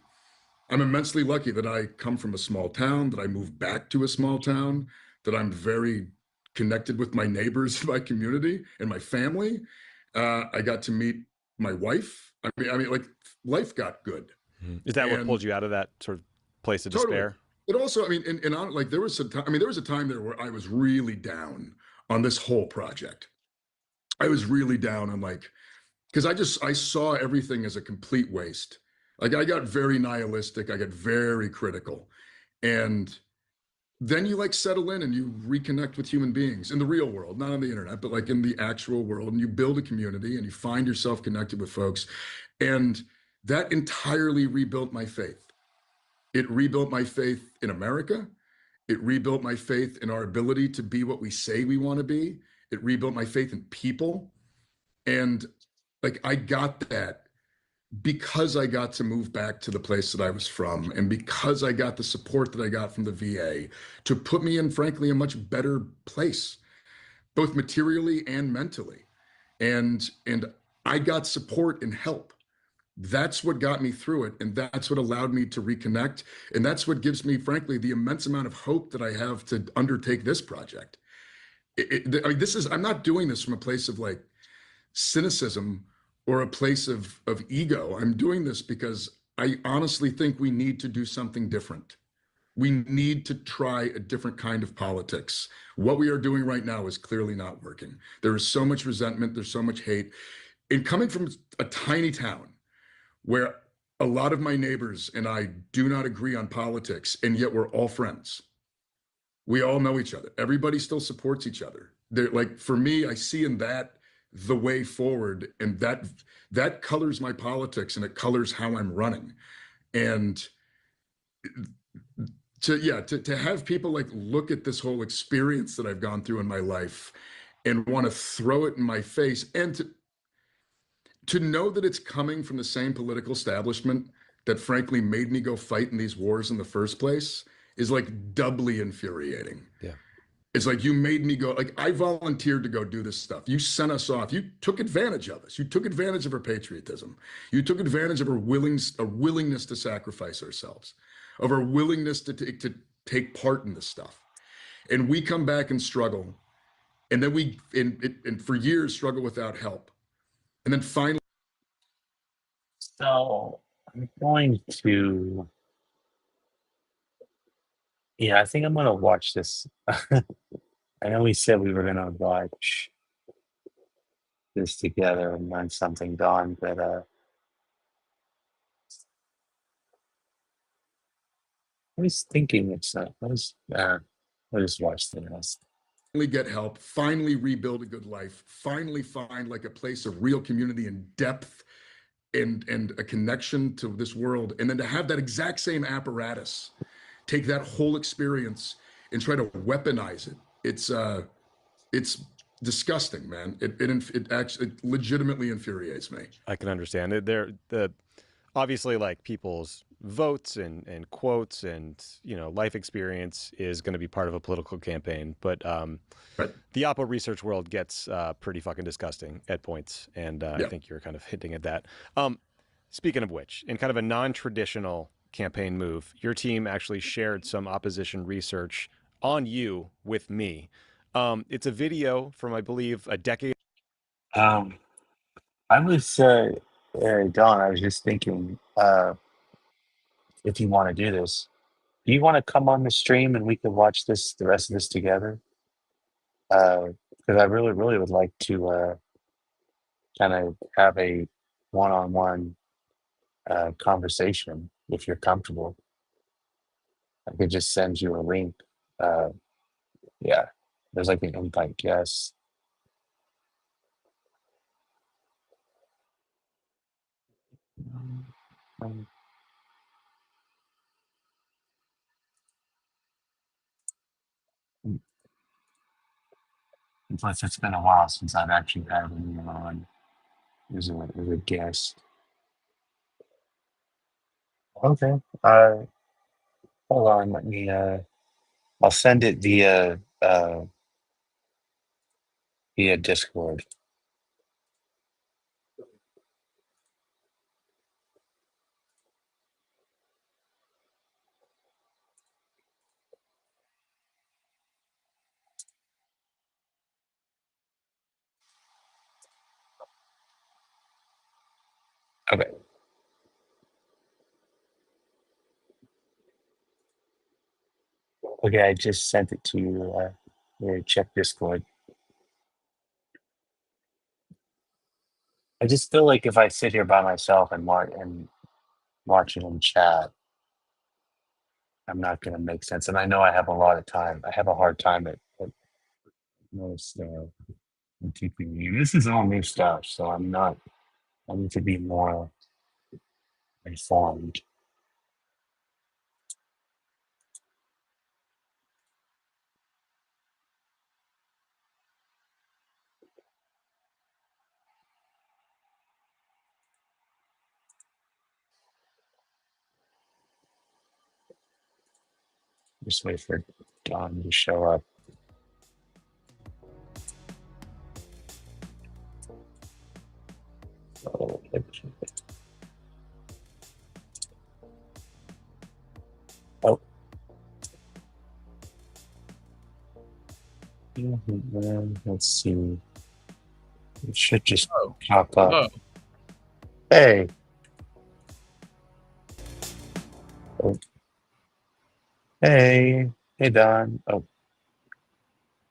I'm immensely lucky that I come from a small town, that I moved back to a small town, that I'm very connected with my neighbors, my community, and my family. I got to meet my wife. I mean, like life got good. Is that what pulled you out of that sort of place of despair? But also, I mean, like there was a time there where I was really down on this whole project. I was really down on because I saw everything as a complete waste. Like I got very nihilistic. I got very critical. And then you settle in and you reconnect with human beings in the real world, not on the internet, but in the actual world. And you build a community and you find yourself connected with folks. And that entirely rebuilt my faith. It rebuilt my faith in America. It rebuilt my faith in our ability to be what we say we want to be. It rebuilt my faith in people. And I got that because I got to move back to the place that I was from, and because I got the support that I got from the VA to put me in, frankly, a much better place, both materially and mentally. And I got support and help. That's what got me through it. And that's what allowed me to reconnect. And that's what gives me, frankly, the immense amount of hope that I have to undertake this project. I'm not doing this from a place of cynicism or a place of ego. I'm doing this because I honestly think we need to do something different. We need to try a different kind of politics. What we are doing right now is clearly not working. There is so much resentment. There's so much hate. And coming from a tiny town where a lot of my neighbors and I do not agree on politics, and yet we're all friends. We all know each other. Everybody still supports each other. For me, I see in that the way forward, and that colors my politics and it colors how I'm running. And to have people look at this whole experience that I've gone through in my life and want to throw it in my face, and to know that it's coming from the same political establishment that frankly made me go fight in these wars in the first place is doubly infuriating. Yeah. It's you made me go, I volunteered to go do this stuff. You sent us off. You took advantage of us. You took advantage of our patriotism. You took advantage of our willingness to sacrifice ourselves, of our willingness to take part in this stuff. And we come back and struggle. And then and for years struggle without help. And then finally. So I'm going to, I think I'm going to watch this. I know we said we were going to watch this together and learn something, Don, but was thinking it's not. I just watched the rest. Finally get help, finally rebuild a good life, finally find like a place of real community and depth and a connection to this world, and then to have that exact same apparatus take that whole experience and try to weaponize it. It's disgusting, man. It actually legitimately infuriates me. I can understand it. Obviously, like, people's votes and quotes and life experience is going to be part of a political campaign, but Right. the Oppo research world gets pretty fucking disgusting at points, and I Yeah. think you're kind of hinting at that. Speaking of which, in kind of a non-traditional campaign move, your team actually shared some opposition research on you with me. It's a video from, I believe, a decade. I was Don. I was just thinking, if you want to do this, do you want to come on the stream and we could watch the rest of this together? Because I really, really would like to kind of have a one-on-one conversation if you're comfortable. I could just send you a link. Uh, yeah, there's like an invite guest. Um, Plus, it's been a while since I've actually had anyone on as a guest. Okay. Hold on. Let me. I'll send it via Discord. Okay. Okay. I just sent it to you. Check Discord. I just feel like if I sit here by myself and watch it in chat, I'm not going to make sense. And I know I have a lot of time. I have a hard time at most in keeping you. This is all new stuff, so I'm not. I need to be more informed. Just wait for Don to show up. Oh, oh. Let's see. It should just pop up. Hello. Hey. Oh. Hey. Hey, Don. Oh.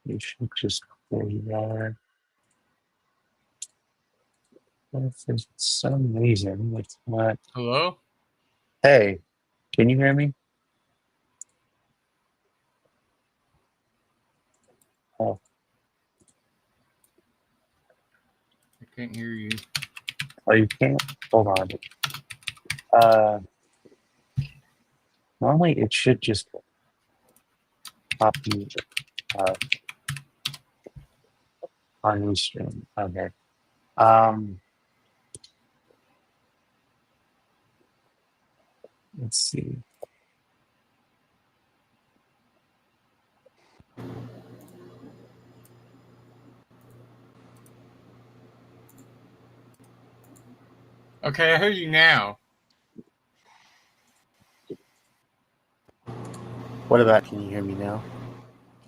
You should just there you are. For some reason, it's not. Hello? Hey, can you hear me? Oh, I can't hear you. oh, you can't? Hold on. Normally it should just pop you on your stream. Okay. Let's see. Okay, I hear you now. What about, can you hear me now?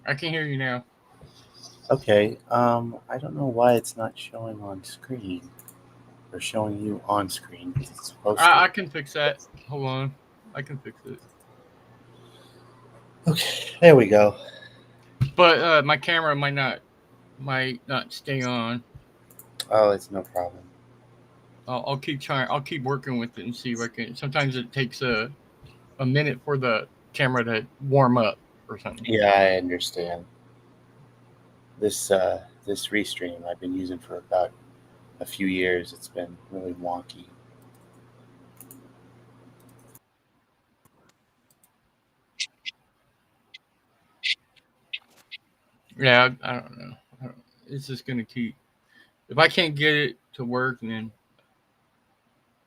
I can hear you now. Okay. I don't know why it's not showing on screen or showing you on screen. It's supposed I to. can fix that. Hold on. I can fix it. Okay, there we go. But my camera might not stay on. Oh, it's no problem. I'll keep trying. I'll keep working with it and see if I can. Sometimes it takes a minute for the camera to warm up or something. Yeah, I understand. This restream I've been using for about a few years. It's been really wonky. Yeah, I don't know. It's just gonna keep. If I can't get it to work, then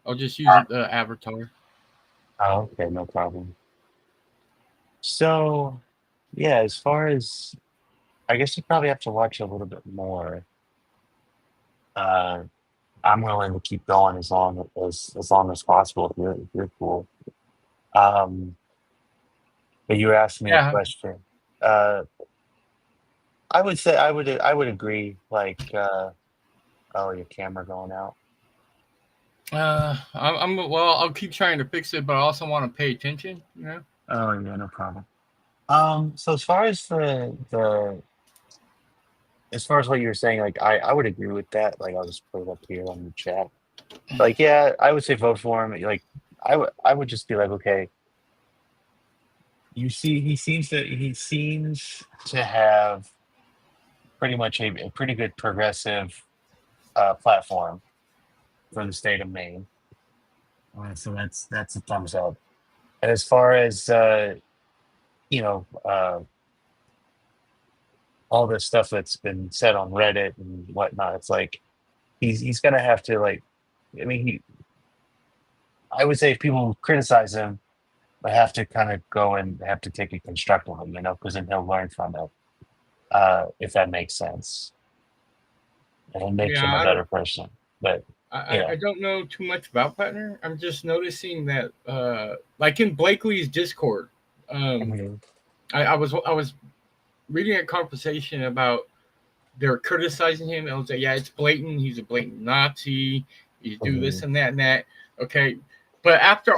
I'll just use the avatar. Oh, okay, no problem. So, yeah, as far as I guess you probably have to watch a little bit more. Uh, I'm willing to keep going as long as possible if you're cool. Um, but you asked me a Yeah. question. Uh, I would say I would agree. Like, oh, your camera going out. Well. I'll keep trying to fix it, but I also want to pay attention. You know. Oh yeah, no problem. So as far as as far as what you were saying, like I would agree with that. Like I'll just put it up here on the chat. Like yeah, I would say vote for him. Like I would just be like, okay, you see, he seems to have pretty much a pretty good progressive platform for the state of Maine. So that's a thumbs up. And as far as you know, all this stuff that's been said on Reddit and whatnot, it's like he's gonna have to like. I mean, I would say if people criticize him, they have to kind of go and have to take it constructively, you know, because then he'll learn from it. If that makes sense, and it makes him a better person. But I don't know too much about Plattner. I'm just noticing that, like in Blakely's Discord, I was reading a conversation about they're criticizing him. I was like, yeah, it's blatant. He's a blatant Nazi. You do this and that and that. Okay, but after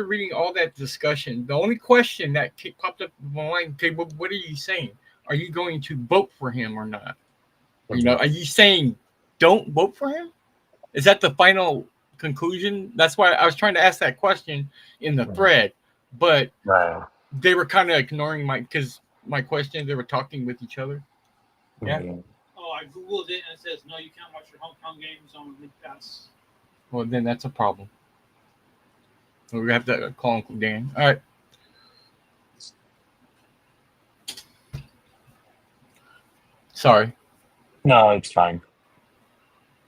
reading all that discussion, the only question that popped up in my mind, okay, what are you saying? Are you going to vote for him or not? You know, are you saying don't vote for him? Is that the final conclusion? That's why I was trying to ask that question in the thread, but they were kind of ignoring my question. They were talking with each other. Yeah. Oh, I googled it and it says no, you can't watch your hometown games on League Pass. Well, then that's a problem. We're gonna have to call Uncle Dan. All right. Sorry. No, it's fine.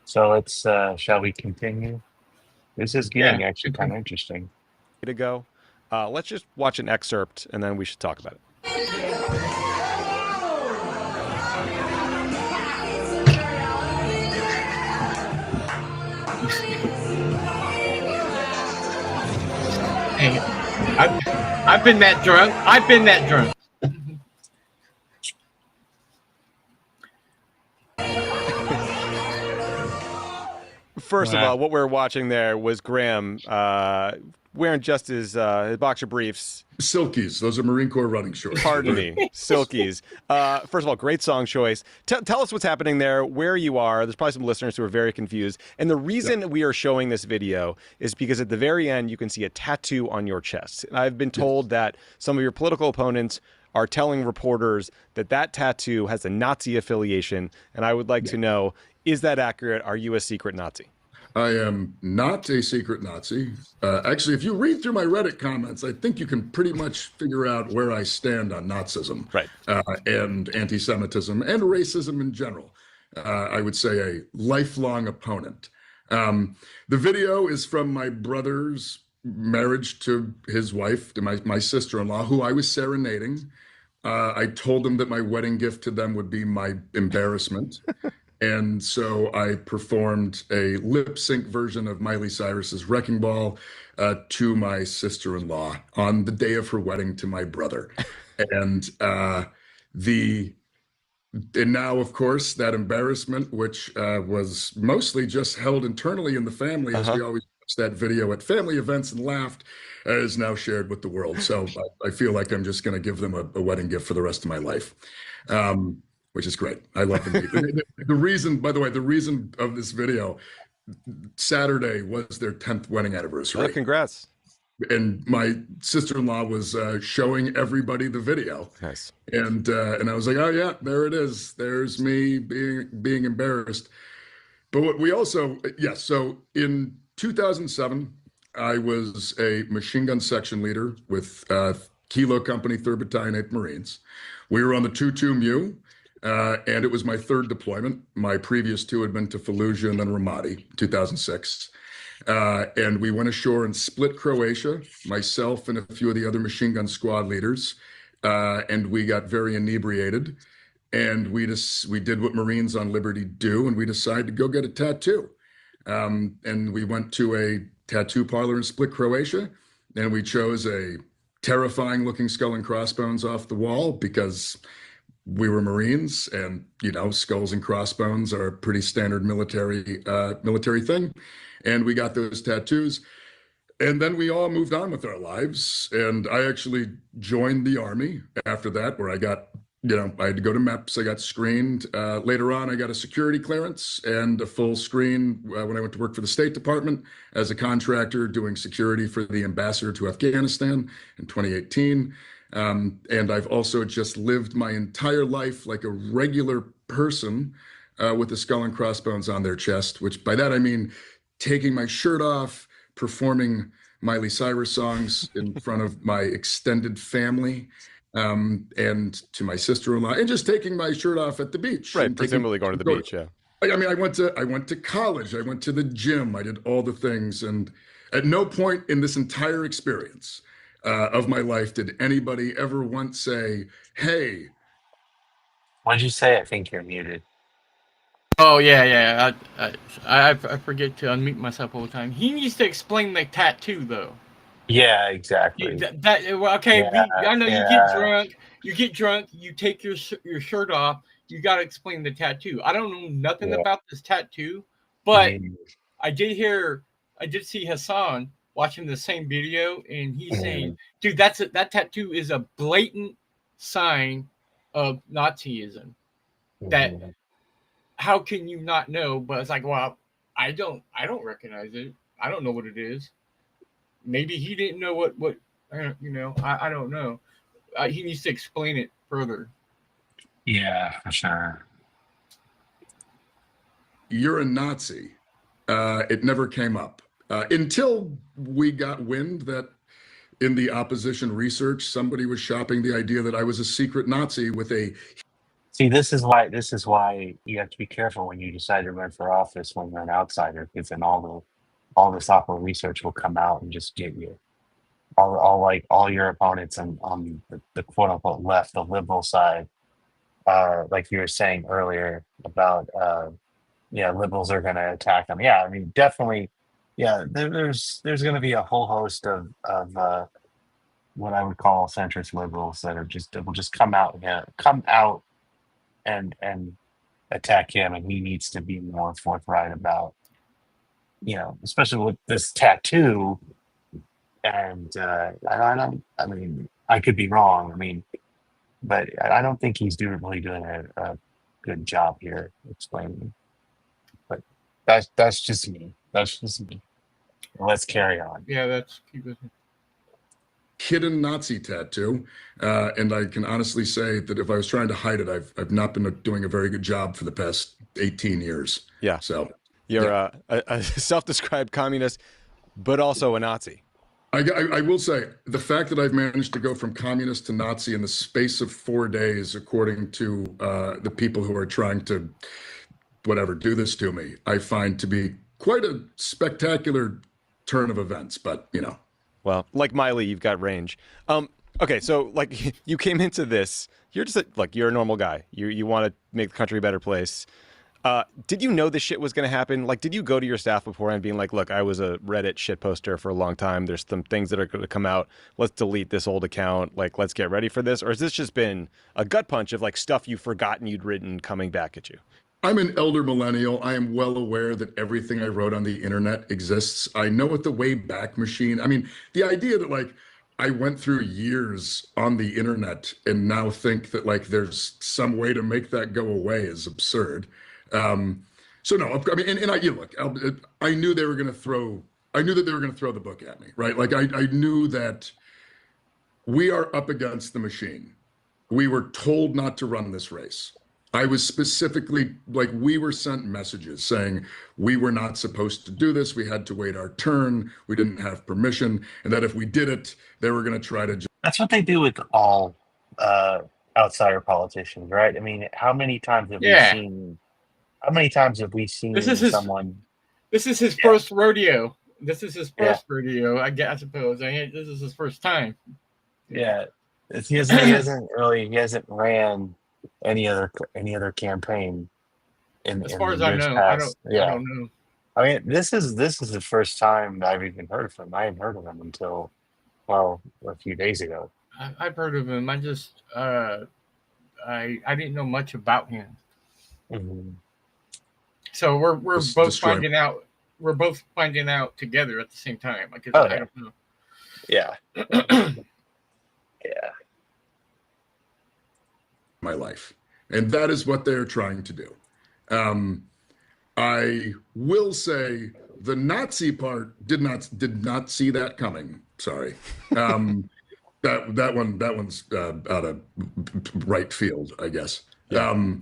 So let's shall we continue? This is getting actually kind of interesting. To go. Let's just watch an excerpt and then we should talk about it. Hey, I've been that drunk. I've been that drunk. First of all, what we're watching there was Graham wearing just his boxer briefs. Silkies. Those are Marine Corps running shorts. Pardon me. Silkies. First of all, great song choice. Tell us what's happening there, where you are. There's probably some listeners who are very confused. And the reason we are showing this video is because at the very end, you can see a tattoo on your chest. And I've been told that some of your political opponents are telling reporters that that tattoo has a Nazi affiliation. And I would like to know, is that accurate? Are you a secret Nazi? I am not a secret Nazi. Actually, if you read through my Reddit comments, I think you can pretty much figure out where I stand on Nazism, right, and anti-Semitism and racism in general. I would say a lifelong opponent. The video is from my brother's marriage to his wife, to my sister-in-law, who I was serenading. I told them that my wedding gift to them would be my embarrassment. And so I performed a lip sync version of Miley Cyrus's Wrecking Ball to my sister-in-law on the day of her wedding to my brother. And now, of course, that embarrassment, which was mostly just held internally in the family, as we always watched that video at family events and laughed, is now shared with the world. So I feel like I'm just going to give them a wedding gift for the rest of my life. Which is great. I love the reason, by the way, the reason of this video, Saturday was their 10th wedding anniversary. Oh, congrats. and my sister-in-law was showing everybody the video. Nice. And I was like, oh yeah, there it is. There's me being embarrassed. But what we also, yes, so in 2007, I was a machine gun section leader with Kilo Company, 3rd Battalion, 8th Marines. We were on the 2-2 Mu, and it was my 3rd deployment. My previous 2 had been to Fallujah and then Ramadi, 2006. And we went ashore in Split, Croatia, myself and a few of the other machine gun squad leaders, and we got very inebriated. And we did what Marines on Liberty do, and we decided to go get a tattoo. And we went to a tattoo parlor in Split, Croatia, and we chose a terrifying looking skull and crossbones off the wall because we were Marines, and skulls and crossbones are a pretty standard military thing. And we got those tattoos. And then we all moved on with our lives. And I actually joined the Army after that, where I got, I had to go to MEPS. I got screened. Later on, I got a security clearance and a full screen when I went to work for the State Department as a contractor doing security for the ambassador to Afghanistan in 2018. And I've also just lived my entire life like a regular person with the skull and crossbones on their chest, which by that I mean taking my shirt off, performing Miley Cyrus songs in front of my extended family, and to my sister-in-law, and just taking my shirt off at the beach. Right, presumably going to the beach, yeah. I mean, I went to college, I went to the gym, I did all the things, and at no point in this entire experience of my life did anybody ever once say, "Hey." What'd you say? I think you're muted. Oh yeah. I forget to unmute myself all the time. He needs to explain the tattoo though. Yeah, exactly. Okay. Yeah, I know yeah. you get drunk. You take your shirt off. You got to explain the tattoo. I don't know nothing about this tattoo, but I did see Hassan watching the same video, and he's saying, "Dude, that tattoo is a blatant sign of Nazism." That how can you not know? But it's like, well, I don't recognize it. I don't know what it is. Maybe he didn't know what I don't know. He needs to explain it further. Yeah, for sure. You're a Nazi. It never came up until we got wind that in the opposition research, somebody was shopping the idea that I was a secret Nazi with a. See, this is why you have to be careful when you decide to run for office when you're an outsider, because then all this awful research will come out and just get you. All your opponents on the quote unquote left, the liberal side, like you were saying earlier about liberals are going to attack them. Yeah, I mean, definitely. Yeah, there's going to be a whole host of what I would call centrist liberals that will just come out and attack him, and he needs to be more forthright about, especially with this tattoo. And I mean, I could be wrong. I mean, but I don't think he's really doing a good job here explaining. But that's just me. Let's carry on. Yeah, that's keep it. Hidden Nazi tattoo, and I can honestly say that if I was trying to hide it, I've not been doing a very good job for the past 18 years. Yeah. So you're a self-described communist, but also a Nazi. I will say the fact that I've managed to go from communist to Nazi in the space of 4 days, according to the people who are trying to do this to me, I find to be quite a spectacular turn of events. But Well, like Miley, you've got range. Okay, so like you came into this, you're just you're a normal guy. You want to make the country a better place. Did you know this shit was going to happen? Like, did you go to your staff beforehand being like, look, I was a Reddit shit poster for a long time. There's some things that are going to come out. Let's delete this old account. Like, let's get ready for this. Or has this just been a gut punch of like stuff you've forgotten you'd written coming back at you? I'm an elder millennial. I am well aware that everything I wrote on the internet exists. I know what the Wayback Machine. I mean, the idea that like I went through years on the internet and now think that like there's some way to make that go away is absurd. So no, I mean, and I look, I knew they were going to throw I knew that they were going to throw the book at me, right? Like I knew that we are up against the machine. We were told not to run this race. I was specifically, like, we were sent messages saying we were not supposed to do this. We had to wait our turn. We didn't have permission. And that if we did it, they were going to try to. That's what they do with all outsider politicians, right? I mean, how many times have we seen? How many times have we seen someone? This is his first rodeo. This is his first rodeo, I suppose. This is his first time. Yeah, he hasn't ran any other campaign in as far in as I years know. past. I don't know. I mean, this is the first time I've even heard of him. I hadn't heard of him until a few days ago. I've heard of him. I just I didn't know much about him. Mm-hmm. So we're both finding out. We're both finding out together at the same time. I don't know. Yeah. Yeah. My life, and that is what they're trying to do. I will say the Nazi part did not see that coming. Sorry. That one's out of right field, I guess. Yeah.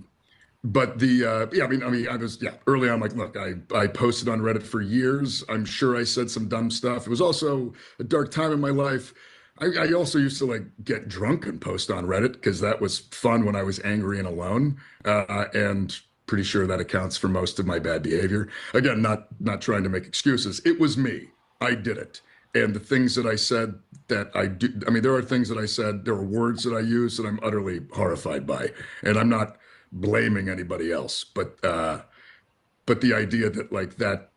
But I was early on, like, look, I posted on Reddit for years. I'm sure I said some dumb stuff. It was also a dark time in my life. I also used to, like, get drunk and post on Reddit because that was fun when I was angry and alone. And pretty sure that accounts for most of my bad behavior. Again, not trying to make excuses. It was me. I did it. And the things that I said that I do, I mean, there are things that I said, there are words that I used that I'm utterly horrified by. And I'm not blaming anybody else, but the idea that, like, that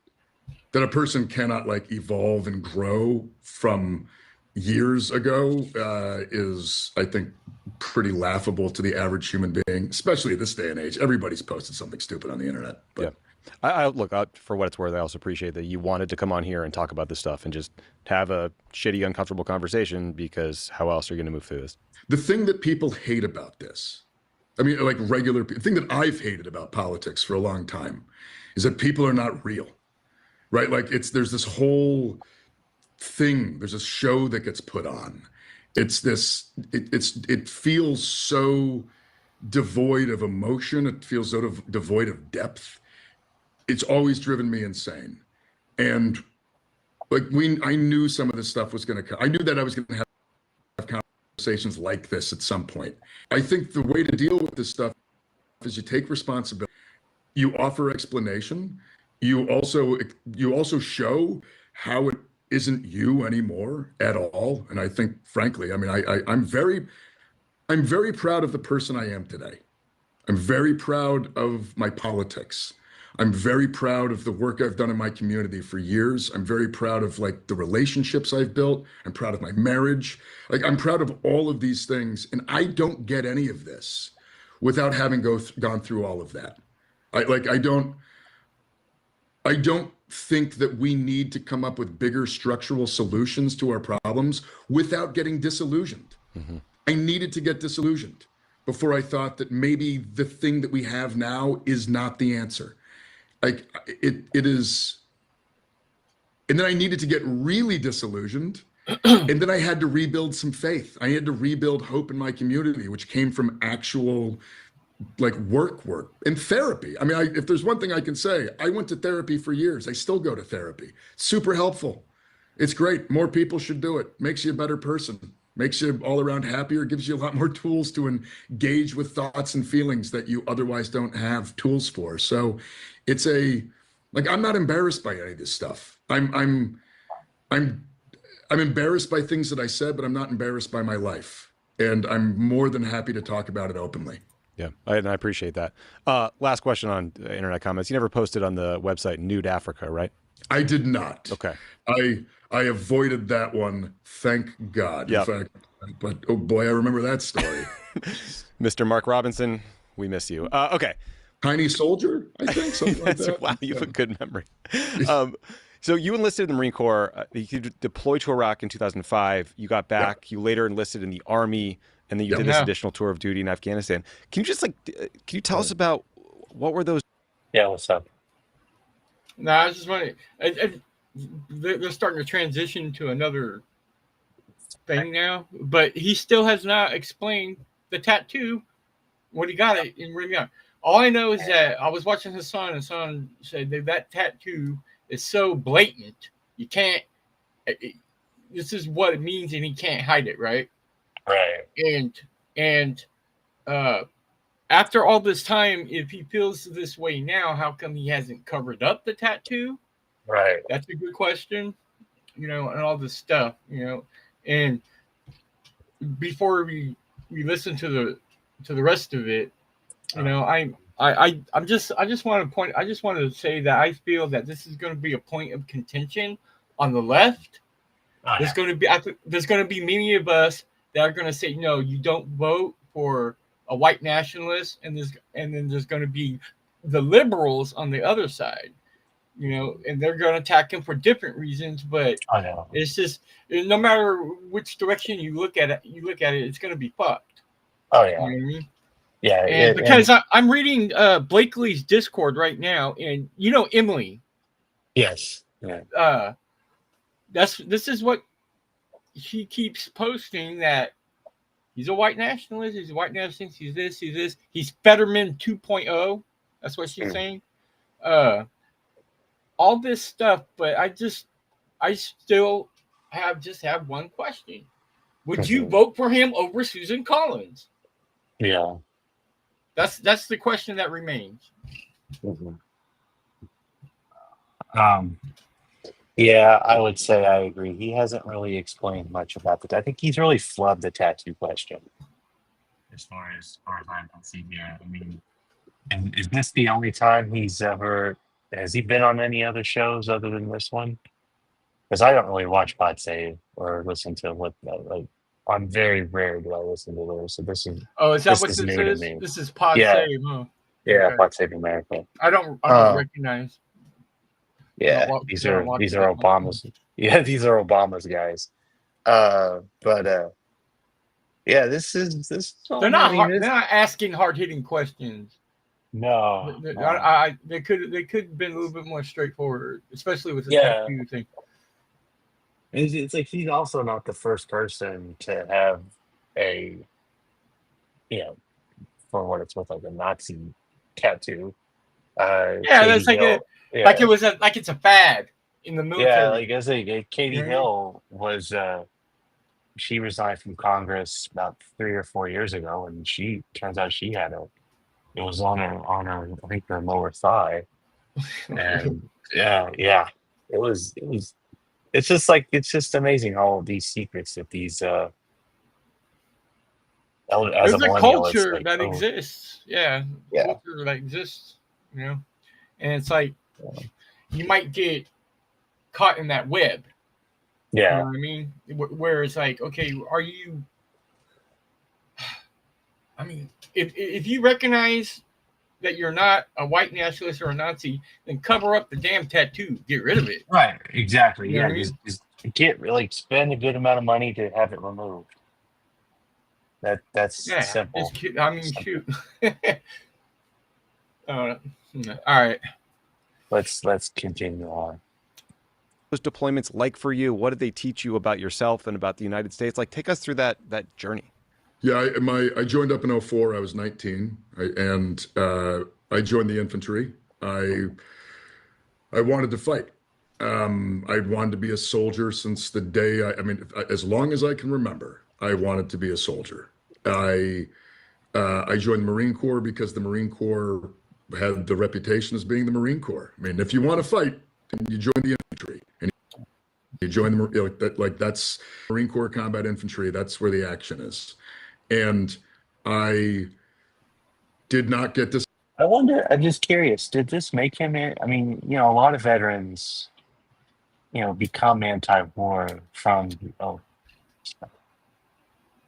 a person cannot, like, evolve and grow from years ago is, I think, pretty laughable to the average human being, especially at this day and age. Everybody's posted something stupid on the internet. But yeah. I look, for what it's worth, I also appreciate that you wanted to come on here and talk about this stuff and just have a shitty, uncomfortable conversation, because how else are you going to move through this? The thing that people hate about this, I mean, like, the thing that I've hated about politics for a long time is that people are not real, right? Like, there's this whole thing, there's a show that gets put on. It feels so devoid of emotion. It feels sort of devoid of depth. It's always driven me insane. And, like, I knew some of this stuff was going to come. I knew that I was going to have conversations like this at some point. I think the way to deal with this stuff is you take responsibility, you offer explanation, you also show how it isn't you anymore at all. And I think, frankly, I mean, I'm very proud of the person I am today. I'm very proud of my politics. I'm very proud of the work I've done in my community for years. I'm very proud of, like, the relationships I've built. I'm proud of my marriage. Like, I'm proud of all of these things. And I don't get any of this without having gone through all of that. I don't think that we need to come up with bigger structural solutions to our problems without getting disillusioned. Mm-hmm. I needed to get disillusioned before I thought that maybe the thing that we have now is not the answer. Like, it is. And then I needed to get really disillusioned. And then I had to rebuild some faith. I had to rebuild hope in my community, which came from actual, like, work and therapy. I mean, if there's one thing I can say, I went to therapy for years. I still go to therapy. Super helpful. It's great. More people should do it. Makes you a better person. Makes you all around happier, gives you a lot more tools to engage with thoughts and feelings that you otherwise don't have tools for. So it's I'm not embarrassed by any of this stuff. I'm embarrassed by things that I said, but I'm not embarrassed by my life. And I'm more than happy to talk about it openly. Yeah, I appreciate that. Last question on internet comments. You never posted on the website Nude Africa, right? I did not. Okay. I avoided that one, thank God. Yep. In fact, but oh boy, I remember that story. Mr. Mark Robinson, we miss you. Okay. Tiny Soldier, I think, something like that. Wow, you have a good memory. So you enlisted in the Marine Corps. You deployed to Iraq in 2005. You got back. Yep. You later enlisted in the Army, and then you did this additional tour of duty in Afghanistan. Can you just can you tell us about what were those? Yeah, what's up? No, I was just wondering. they're starting to transition to another thing now, but he still has not explained the tattoo, what he got it and where he got it. All I know is that I was watching his son, and son said that tattoo is so blatant, you can't. This is what it means, and he can't hide it, right? Right. And after all this time, if he feels this way now, how come he hasn't covered up the tattoo? Right. That's a good question, and all this stuff, and before we listen to the rest of it, I just want to say that I feel that this is going to be a point of contention on the left. There's going to be many of us that are going to say, no, you don't vote for a white nationalist, and then there's going to be the liberals on the other side, and they're going to attack him for different reasons. But it's just, no matter which direction you look at it, it's going to be fucked. Oh yeah. You know what I mean? Yeah. And because I'm reading Blakely's Discord right now, and Emily. Yes. Yeah. This is what she keeps posting, that he's a white nationalist. He's a white nationalist. He's this. He's this. He's Fetterman 2.0. That's what she's saying. All this stuff, but I still have one question. Would you vote for him over Susan Collins? Yeah. That's the question that remains. Yeah, I would say I agree. He hasn't really explained much about it. I think he's really flubbed the tattoo question. As far as I can see, yeah. I mean, and is this the only time has he been on any other shows other than this one? Because I don't really watch Pod Save or listen to I'm very rare do I listen to those. So this is is that what this new is? to me. This is Pod Save, huh? Yeah, Okay. Pod Save America. I don't recognize. Yeah, these are Obama's. Yeah, these are Obama's guys. Yeah, this. They're not they're not asking hard hitting questions. No, they could have been a little bit more straightforward, especially with the tattoo thing. It's like he's also not the first person to have a, for what it's worth, like a Nazi tattoo. That's like it was like it's a fad in the military. Yeah, like I say, Katie Hill was she resigned from Congress about 3 or 4 years ago, and turns out she had it was on her I think her lower thigh, and it's just amazing how these secrets that these as there's a a culture that exists, culture that exists, and it's like you might get caught in that web. You know what I mean? Where it's like, okay, are you? I mean, if you recognize that you're not a white nationalist or a Nazi, then cover up the damn tattoo. Get rid of it. Right. Exactly. You know Yeah. Just get spend a good amount of money to have it removed. That's simple. Shoot. All right. Let's continue on. Those deployments like for you? What did they teach you about yourself and about the United States? Like, take us through that journey. Yeah, I joined up in 2004. I was 19, and I joined the infantry. I wanted to fight. I wanted to be a soldier since the day. As long as I can remember, I wanted to be a soldier. I joined the Marine Corps because the Marine Corps had the reputation as being the Marine Corps. I mean, if you want to fight, you join the infantry, and you join the that's Marine Corps combat infantry. That's where the action is. And I did not get this. I wonder, I'm just curious, did this make him, I mean, a lot of veterans, become anti-war from,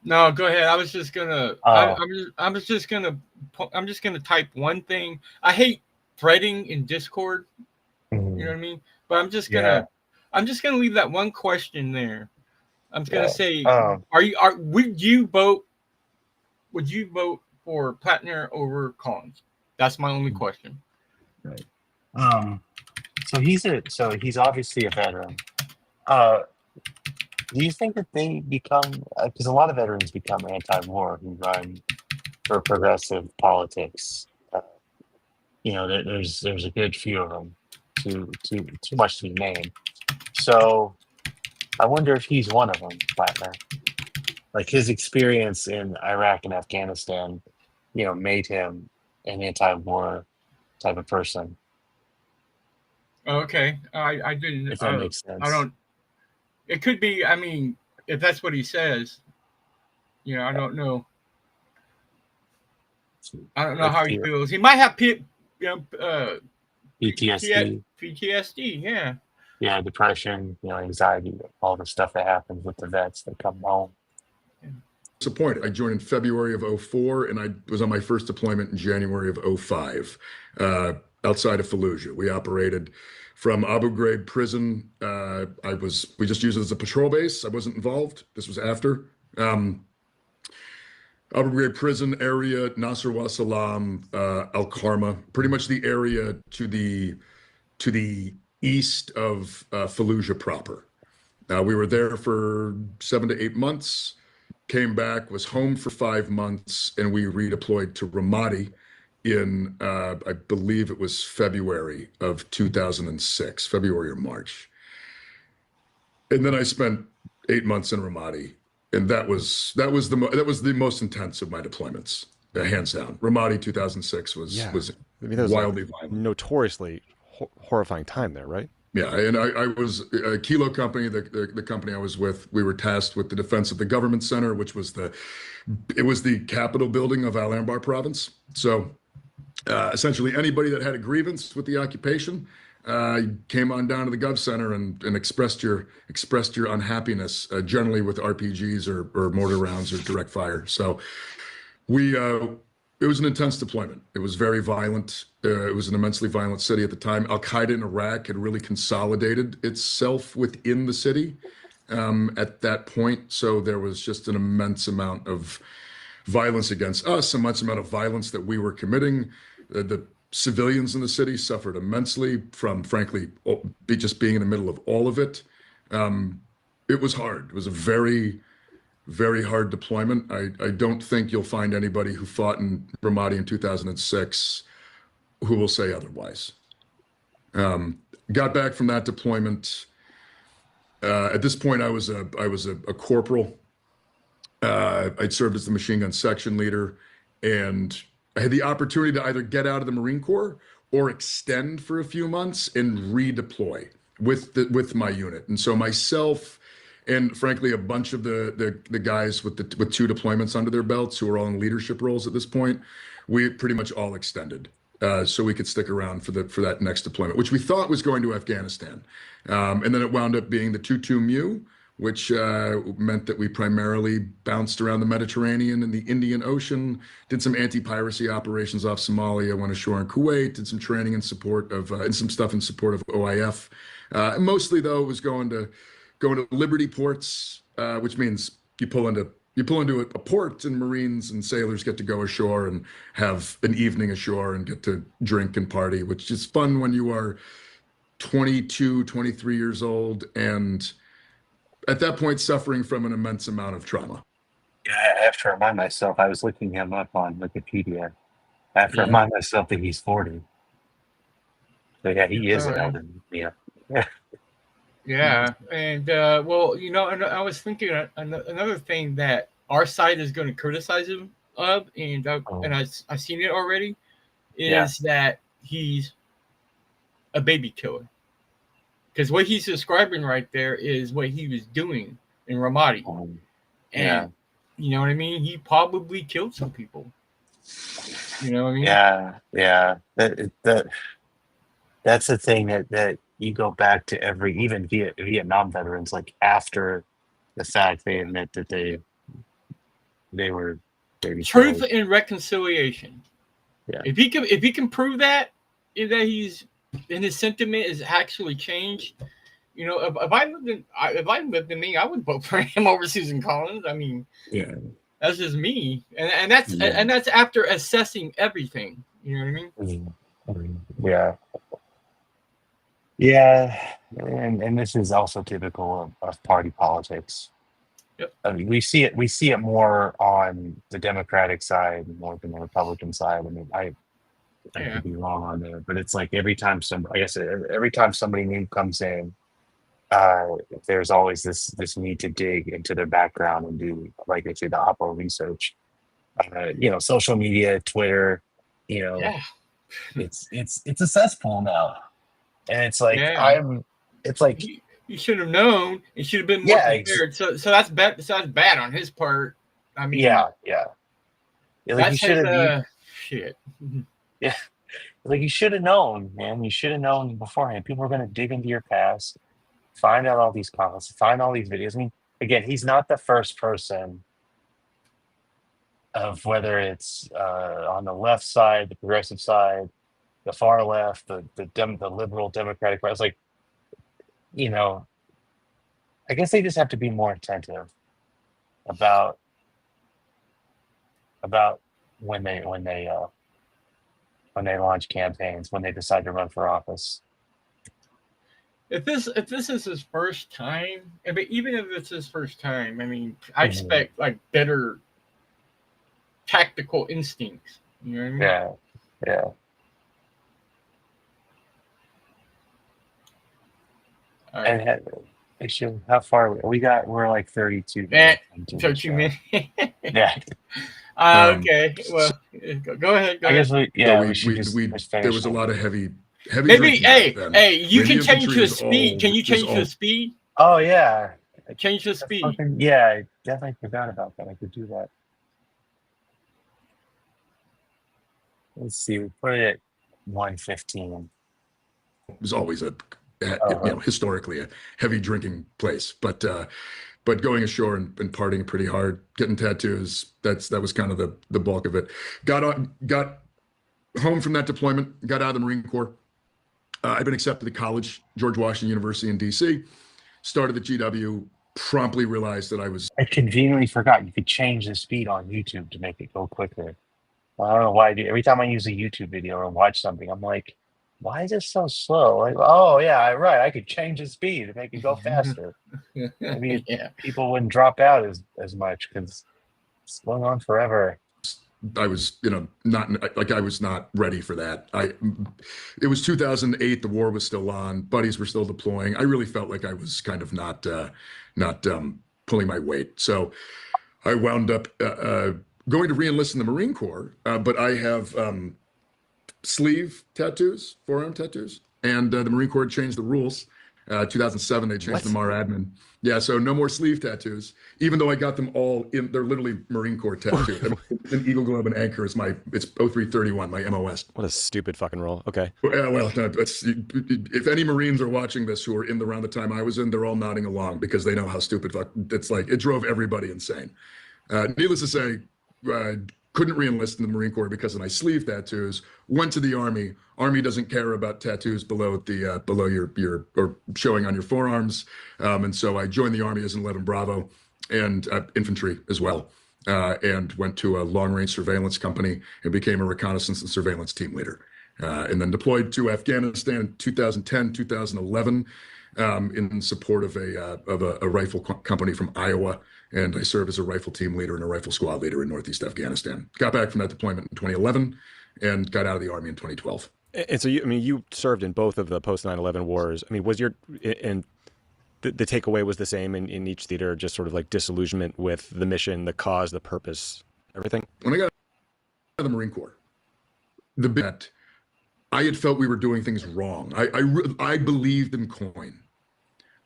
No, go ahead. I was just gonna, I'm just gonna type one thing. I hate threading in Discord. You know what I mean? But I'm just gonna leave that one question there. I'm just gonna say, would you vote for Plattner over Collins? That's my only question. Right. So he's obviously a veteran. Do you think that they become, because a lot of veterans become anti-war who run for progressive politics? There's a good few of them, too much to be named. So I wonder if he's one of them, Plattner. Like his experience in Iraq and Afghanistan, made him an anti-war type of person. Okay, I didn't. If that makes sense. I don't. It could be. I mean, if that's what he says, I don't know. I don't know how he feels. He might have PTSD. PTSD. Yeah. Yeah, depression, anxiety, all the stuff that happens with the vets that come home. That's the point. I joined in February of 04, and I was on my first deployment in January of 05, outside of Fallujah. We operated from Abu Ghraib prison. We just used it as a patrol base. I wasn't involved. This was after. Abu Ghraib prison area, Nasr wa Salam, Al Karma, pretty much the area to the east of Fallujah proper. We were there for 7 to 8 months, came back, was home for 5 months, and we redeployed to Ramadi in, I believe it was February of 2006, February or March. And then I spent 8 months in Ramadi, and that was the most intense of my deployments, hands down. Ramadi 2006 was wildly violent, notoriously horrifying time there, right? Yeah, and I was a Kilo company, the company I was with. We were tasked with the defense of the government center, which was the capital building of Al Anbar province. So essentially, anybody that had a grievance with the occupation came on down to the Gov Center and expressed your unhappiness, generally with RPGs or mortar rounds or direct fire. So it was an intense deployment. It was very violent. It was an immensely violent city at the time. Al-Qaeda in Iraq had really consolidated itself within the city at that point. So there was just an immense amount of violence against us, immense amount of violence that we were committing. The civilians in the city suffered immensely from, frankly, just being in the middle of all of it. It was hard. It was a very, very hard deployment. I don't think you'll find anybody who fought in Ramadi in 2006 who will say otherwise. Got back from that deployment. At this point, I was a corporal. I'd served as the machine gun section leader, and I had the opportunity to either get out of the Marine Corps or extend for a few months and redeploy with my unit. And so myself, and frankly, a bunch of the guys with 2 deployments under their belts who are all in leadership roles at this point, we pretty much all extended so we could stick around for that next deployment, which we thought was going to Afghanistan. And then it wound up being the 2-2 Mu, which meant that we primarily bounced around the Mediterranean and the Indian Ocean, did some anti-piracy operations off Somalia, went ashore in Kuwait, did some training in support of, and some stuff in support of OIF. Mostly, though, it was going to Liberty ports, which means you pull into a port, and Marines and sailors get to go ashore and have an evening ashore and get to drink and party, which is fun when you are 22, 23 years old, and at that point suffering from an immense amount of trauma. Yeah, I have to remind myself. I was looking him up on Wikipedia. I have to remind myself that he's 40. So yeah, he is an elder. Yeah. Yeah, and well, and I was thinking another thing that our side is going to criticize him of, and I've seen it already, is that he's a baby killer. Because what he's describing right there is what he was doing in Ramadi, and you know what I mean. He probably killed some people. You know what I mean? Yeah. That's the thing that you go back to even Vietnam veterans, like after the fact, they admit that they were truth and reconciliation. Yeah. If he can prove that he's and his sentiment is actually changed, if I lived in me, I would vote for him over Susan Collins. I mean, that's just me, and that's after assessing everything. You know what I mean? Yeah. Yeah, and this is also typical of party politics. Yep. I mean, we see it more on the Democratic side more than the Republican side. I mean, I Yeah. could be wrong on there, but it's like every time every time somebody new comes in, uh, there's always this need to dig into their background and do, like I say, the oppo research. Social media, Twitter, you know, Yeah. it's a cesspool now, and it's like Yeah. it's like He should have known. He should have been more yeah, prepared. So that's bad. So that's bad on his part. I mean, yeah. Like you that's should his have shit. yeah, like you should have known, man. You should have known beforehand. People are going to dig into your past, find out all these comments, find all these videos. I mean, again, he's not the first person of whether it's on the left side, the progressive side, the far left, the liberal Democratic right. It's like, you know, I guess they just have to be more attentive about about when they launch campaigns, when they decide to run for office. If this is his first time, I mean, even if it's his first time, I mean, I Mhm. expect like better tactical instincts. You know what I mean? Yeah. All right. And actually, how far we got? We're like 32 Eh, minutes into the 13 show. minutes. Yeah, Okay. Well, go ahead. Go I guess ahead. we should just There finish was a it. lot of heavy Maybe. drinking back then. Hey, you I mean, can the change infantry the is speed. Can you is change all the speed? Oh yeah, Change the speed. yeah. I definitely forgot about that. I could do that. Let's see. We put it at 115. was always Uh-huh. historically a heavy drinking place, but going ashore and partying pretty hard, getting tattoos, that was kind of the bulk of it. Got home from that deployment, got out of the Marine Corps. I'd been accepted to college, George Washington University in DC, started the GW, promptly realized that I was I conveniently forgot you could change the speed on YouTube to make it go quicker. I don't know why I do. Every time I use a YouTube video or watch something, I'm like, why is it so slow? Like, oh yeah, right. I could change the speed to make it go faster. Maybe Yeah. people wouldn't drop out as much because it's going on forever. was, not like I was not ready for that. It was 2008. The war was still on. Buddies were still deploying. I really felt like I was kind of not pulling my weight. So I wound up going to reenlist in the Marine Corps. But I have sleeve tattoos, forearm tattoos, and the Marine Corps changed the rules. 2007, they changed What? the MAR admin. Yeah, so no more sleeve tattoos, even though I got them all in, they're literally Marine Corps tattoos. I mean, an Eagle Globe and Anchor is it's 0331, my MOS. What a stupid fucking rule. Okay. Well, if any Marines are watching this who were in around the time I was in, they're all nodding along because they know how stupid it's like. It drove everybody insane. Needless to say, couldn't reenlist in the Marine Corps because of my sleeve tattoos. Went to the Army. Army doesn't care about tattoos below your or showing on your forearms, and so I joined the Army as an 11 Bravo and infantry as well, and went to a long-range surveillance company and became a reconnaissance and surveillance team leader, and then deployed to Afghanistan in 2010, 2011. In support of a rifle company from Iowa, and I served as a rifle team leader and a rifle squad leader in Northeast Afghanistan. Got back from that deployment in 2011, and got out of the Army in 2012. And so you served in both of the post 9/11 wars. I mean, was your and the takeaway was the same in each theater, just sort of like disillusionment with the mission, the cause, the purpose, everything? When I got out of the Marine Corps, I had felt we were doing things wrong. I believed in COIN.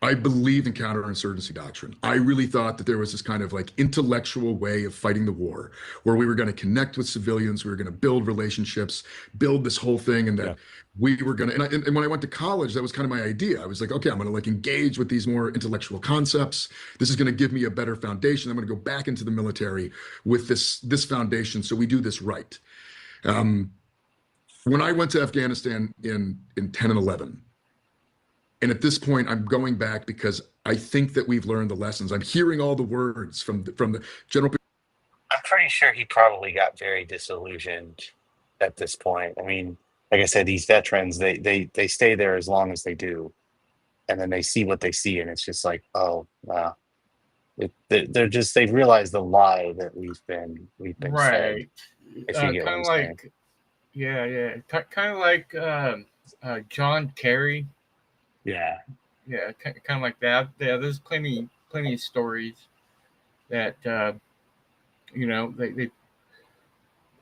I believed in counterinsurgency doctrine. I really thought that there was this kind of like intellectual way of fighting the war where we were going to connect with civilians, we were going to build relationships, build this whole thing, and that we were going to, and when I went to college, that was kind of my idea. I was like, okay, I'm going to like engage with these more intellectual concepts. This is going to give me a better foundation. I'm going to go back into the military with this foundation. So we do this right. When I went to Afghanistan in 10 and 11, and at this point, I'm going back because I think that we've learned the lessons. I'm hearing all the words from the general. I'm pretty sure he probably got very disillusioned at this point. I mean, like I said, these veterans, they stay there as long as they do, and then they see what they see, and it's just like, oh wow, they're just they realize the lie that we've been fed. Right. If you get what Kind I'm of saying. like, yeah. Kind of like John Kerry. Yeah. Yeah, kind of like that. Yeah, there's plenty of stories that they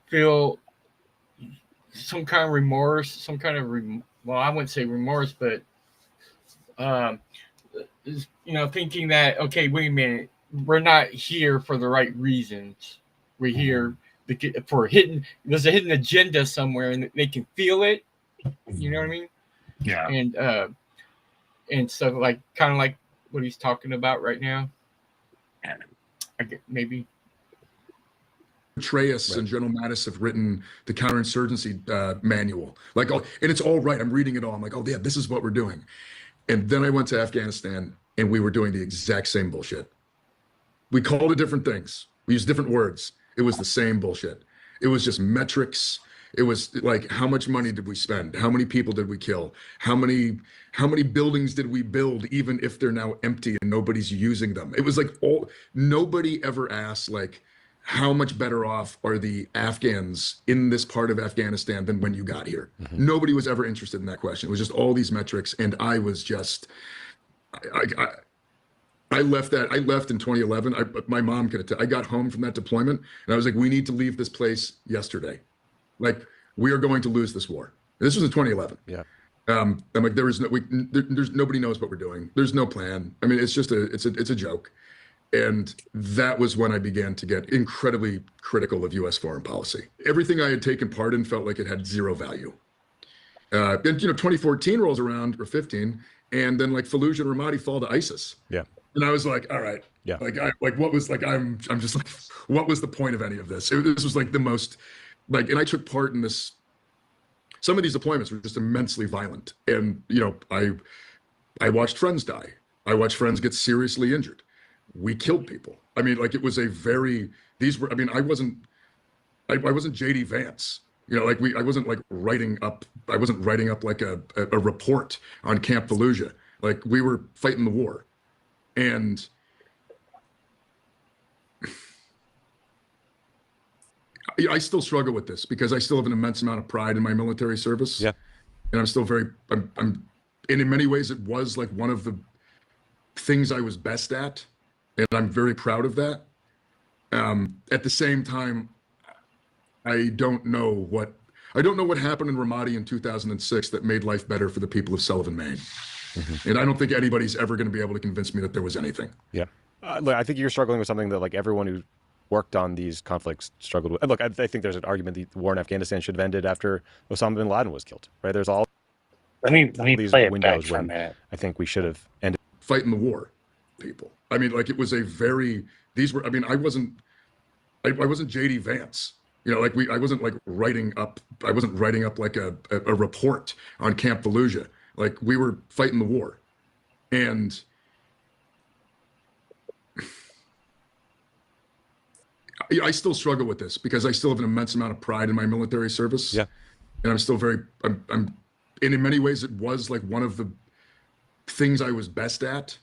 feel some kind of remorse, some kind of well, I wouldn't say remorse, but um, thinking that, okay, wait a minute, we're not here for the right reasons. We're here for there's a hidden agenda somewhere, and they can feel it. You know what I mean? Yeah. And stuff like kind of like what he's talking about right now. Yeah. I get maybe. Petraeus and General Mattis have written the counterinsurgency manual. Like, and it's all right. I'm reading it all. I'm like, oh yeah, this is what we're doing. And then I went to Afghanistan, and we were doing the exact same bullshit. We called it different things. We used different words. It was the same bullshit. It was just metrics. It was like, how much money did we spend? How many people did we kill? How many buildings did we build, even if they're now empty and nobody's using them? It was like nobody ever asked, like, how much better off are the Afghans in this part of Afghanistan than when you got here? Nobody was ever interested in that question. It was just all these metrics, and I was just, I left in 2011. My mom could attest. I got home from that deployment, and I was like, we need to leave this place yesterday. Like, we are going to lose this war. And this was in 2011. Yeah. I'm like, there's nobody knows what we're doing. There's no plan. I mean, it's just it's a joke. And that was when I began to get incredibly critical of U.S. foreign policy. Everything I had taken part in felt like it had zero value. And 2014 rolls around, or 15, and then like Fallujah and Ramadi fall to ISIS. Yeah. And I was like, all right. Yeah. What was like, I'm just like, what was the point of any of this? This was like the most, like, and I took part in this. Some of these deployments were just immensely violent. And, I watched friends die. I watched friends get seriously injured. We killed people. I mean, like, it was I wasn't JD Vance. I wasn't writing up like a report on Camp Fallujah. Like, we were fighting the war. And I still struggle with this because I still have an immense amount of pride in my military service. Yeah. And I'm still and in many ways, it was like one of the things I was best at. And I'm very proud of that. At the same time, I don't know what happened in Ramadi in 2006 that made life better for the people of Sullivan, Maine. And I don't think anybody's ever going to be able to convince me that there was anything. Yeah. Look, I think you're struggling with something that like everyone who worked on these conflicts struggled with. And look, I think there's an argument that the war in Afghanistan should have ended after Osama bin Laden was killed, right? There's all Let me these play it back windows for a when minute. I think we should have ended. Fighting the war, people. I mean, like, it was I wasn't JD Vance. I wasn't writing up like a report on Camp Fallujah. Like, we were fighting the war. And I still struggle with this because I still have an immense amount of pride in my military service. Yeah. And I'm still and in many ways, it was like one of the things I was best at.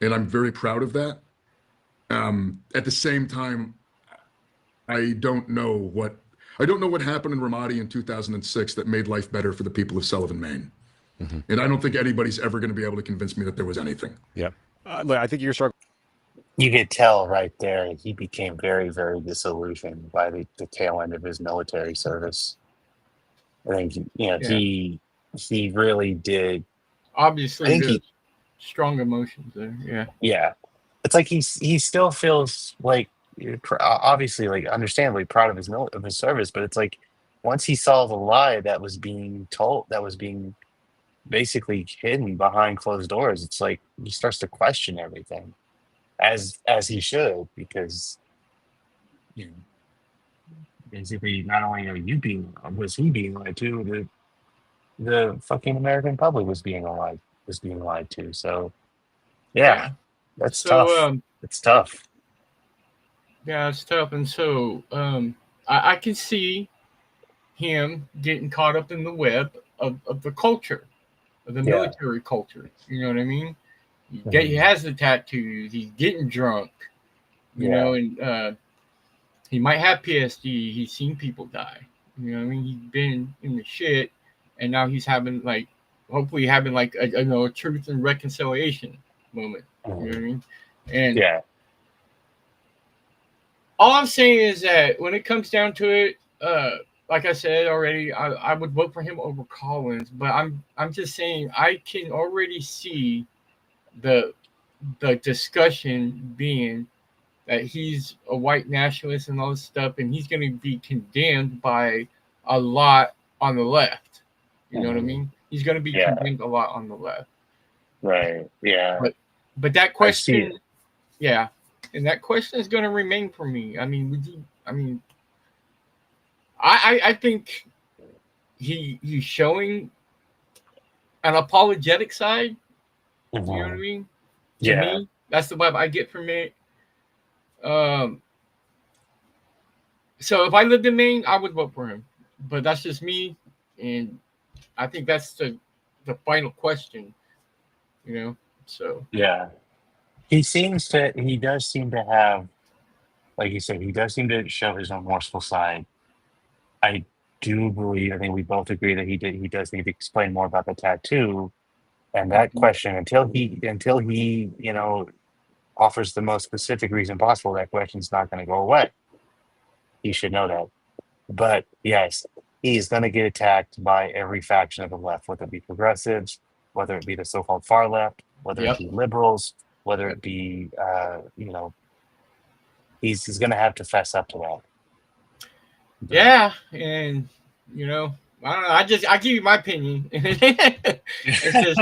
And I'm very proud of that. At the same time, I don't know what happened in Ramadi in 2006 that made life better for the people of Sullivan, Maine. And I don't think anybody's ever going to be able to convince me that there was anything. Yeah. Look, I think you're struggling. You could tell right there he became very, very disillusioned by the tail end of his military service. I think he really did. Obviously, there's strong emotions there. Yeah. Yeah, it's like he still feels like obviously like understandably proud of his service, but it's like once he saw the lie that was being told, that was being basically hidden behind closed doors, it's like he starts to question everything, as he should, because basically not only are you was he being lied to, the fucking American public was being lied to. So yeah. That's tough. It's tough. Yeah, it's tough. And so I can see him getting caught up in the web of the culture, of the military culture. You know what I mean? He has the tattoos. He's getting drunk. You know, and he might have PSD. He's seen people die. You know what I mean? He's been in the shit, and now he's having like, hopefully having like a truth and reconciliation moment. You know what I mean? And all I'm saying is that when it comes down to it, like I said already, I would vote for him over Collins. But I'm just saying I can already see the discussion being that he's a white nationalist and all this stuff, and he's going to be condemned by a lot on the left. You know what I mean? He's going to be condemned a lot on the left. Right. Yeah. But that question, and that question is going to remain for me. I mean, I think he's showing an apologetic side. You know what I mean? To me, that's the vibe I get from it. So if I lived in Maine, I would vote for him. But that's just me, and I think that's the final question. You know, so he does seem to have, like you said, he does seem to show his remorseful side. I do believe, I think we both agree that he does need to explain more about the tattoo, and that question until he offers the most specific reason possible, that question's not going to go away. He should know that. But yes, he's going to get attacked by every faction of the left, whether it be progressives, whether it be the so-called far left, whether it be liberals, whether it be, he's going to have to fess up to that. Yeah, and I don't know. I give you my opinion. It's just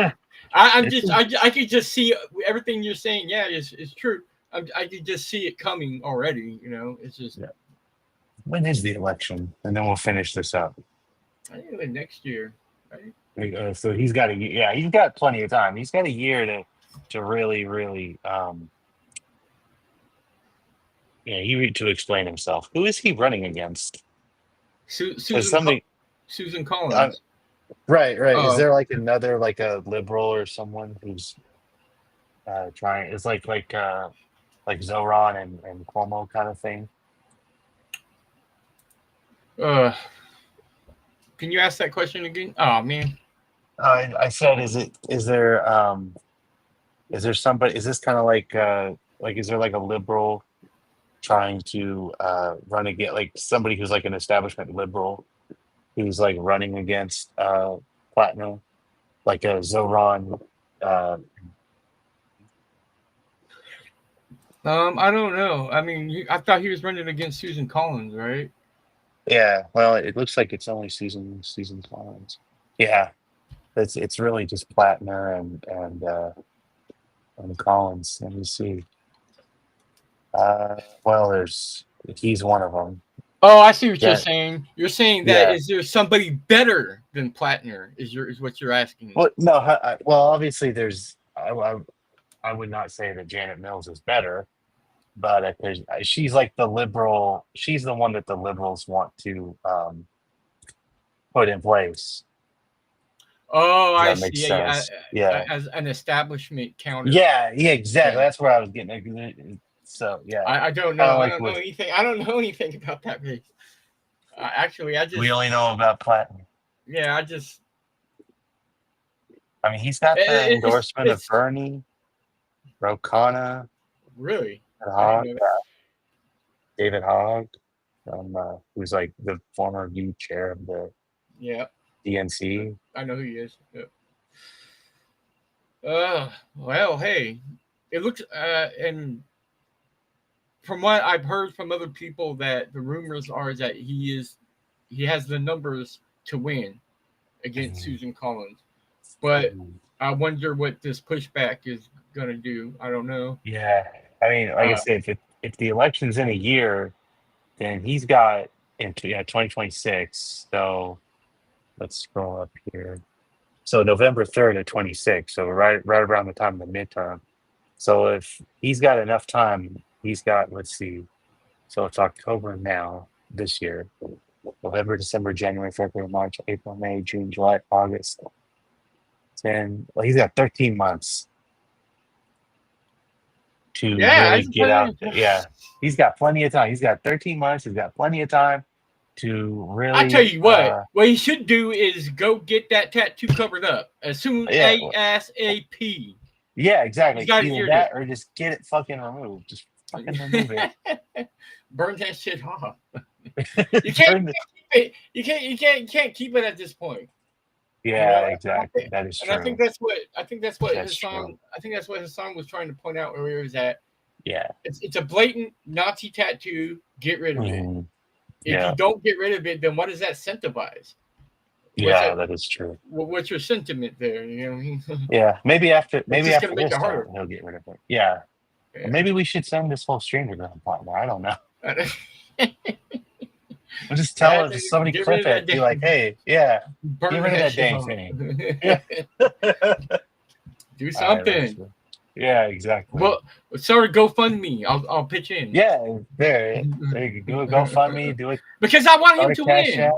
I could just see everything you're saying. Yeah, it's true. I could just see it coming already. It's just. When is the election? And then we'll finish this up. I think like next year, right? So he's got he's got plenty of time. He's got a year to really, really, to explain himself. Who is he running against? Susan Collins. Right. Is there like another, like a liberal or someone who's trying? It's like Zoran and Cuomo kind of thing. Can you ask that question again? Oh man. I said, is there somebody? Is this kind of like is there like a liberal trying to run against, like somebody who's like an establishment liberal who's like running against Platinum, like a Zoran? I don't know. I mean, I thought he was running against Susan Collins, right? Yeah. Well, it looks like it's only Susan Collins. Yeah. It's really just Plattner and Collins. Let me see. Well, he's one of them. Oh, I see what you're saying. You're saying that is there somebody better than Plattner? Is what you're asking? Well, no. Well, obviously, there's. I would not say that Janet Mills is better, but she's like the liberal. She's the one that the liberals want to put in place. Oh, I see. Yeah, as an establishment counter. Yeah, exactly. Yeah. That's where I was getting. So yeah, I don't know. I don't know anything. I don't know anything about that race. Actually, we only know about Platinum. Yeah, I mean, he's got the endorsement of Bernie, Rokana. Really? David Hogg, who's like the former new chair of the DNC. I know who he is. Yeah. Well, hey, it looks and from what I've heard from other people, that the rumors are that he has the numbers to win against Susan Collins, but I wonder what this pushback is gonna do. I don't know. Yeah, I mean, like I said, if the election's in a year, then he's got into 2026. So let's scroll up here. So November 3rd of 26. So right around the time of the midterm. So if he's got enough time, he's got, let's see. So it's October now this year. November, December, January, February, March, April, May, June, July, August. 10. Well, he's got 13 months to Yeah, really get out there. Yeah, he's got plenty of time. He's got 13 months. He's got plenty of time to really. I tell you what he should do is go get that tattoo covered up as soon ASAP. Yeah, exactly. He's gotta Either hear that or just get it fucking removed. Just fucking remove it. Burn that shit off. You can't keep it. You can't keep it at this point. Yeah, exactly. That is true. And I think that's what Hassan was trying to point out earlier, is that it's a blatant Nazi tattoo. Get rid of it. If you don't get rid of it, then what does that incentivize? That is true. What's your sentiment there? You know what I mean? Yeah, maybe after this time, he'll get rid of it. Yeah. Maybe we should send this whole stream to Graham Plattner. I don't know. We'll just tell her, somebody clip it. Be like, hey, get rid of that dang thing. Do something. Yeah, exactly. Well, sorry, GoFundMe. I'll pitch in. Yeah, there you go. GoFundMe, do it. Because I want him to win.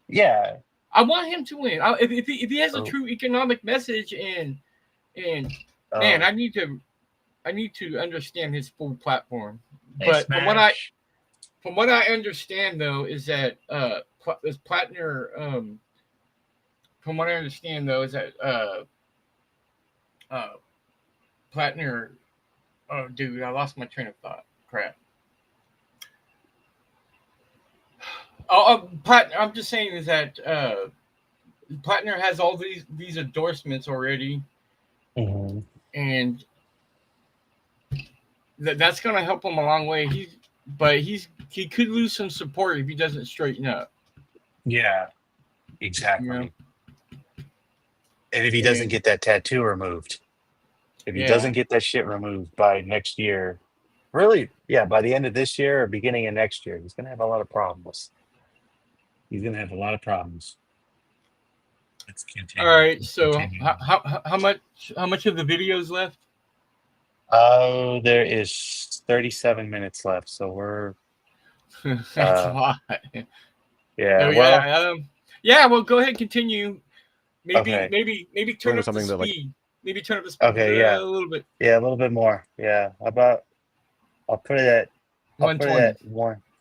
Yeah. I want him to win. If he has a true economic message, and man, I need to understand his full platform. But from what I understand, though, is that this Plattner. From what I understand, though, is that Plattner. Oh, dude, I lost my train of thought. Crap. Plattner. I'm just saying is that Plattner has all these endorsements already, and that's going to help him a long way. He could lose some support if he doesn't straighten up. Yeah, exactly. You know? And if he doesn't get that tattoo removed, if he doesn't get that shit removed by next year, really, by the end of this year or beginning of next year, he's going to have a lot of problems. Let's continue. All right. So how much of the video is left? There is 37 minutes left, so we're. That's a lot. Yeah. Well, go ahead and continue. Maybe turn up the speed. Maybe turn up the speed a little bit. Yeah, a little bit more. Yeah. How about I'll put it at 120.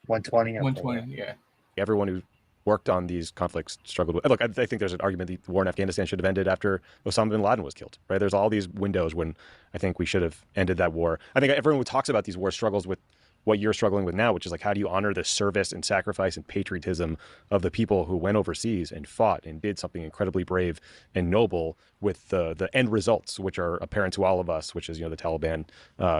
120. 120, yeah. Everyone who worked on these conflicts struggled with. Look, I think there's an argument the war in Afghanistan should have ended after Osama bin Laden was killed, right? There's all these windows when I think we should have ended that war. I think everyone who talks about these wars struggles with what you're struggling with now, which is like, how do you honor the service and sacrifice and patriotism of the people who went overseas and fought and did something incredibly brave and noble with the end results, which are apparent to all of us, which is, the Taliban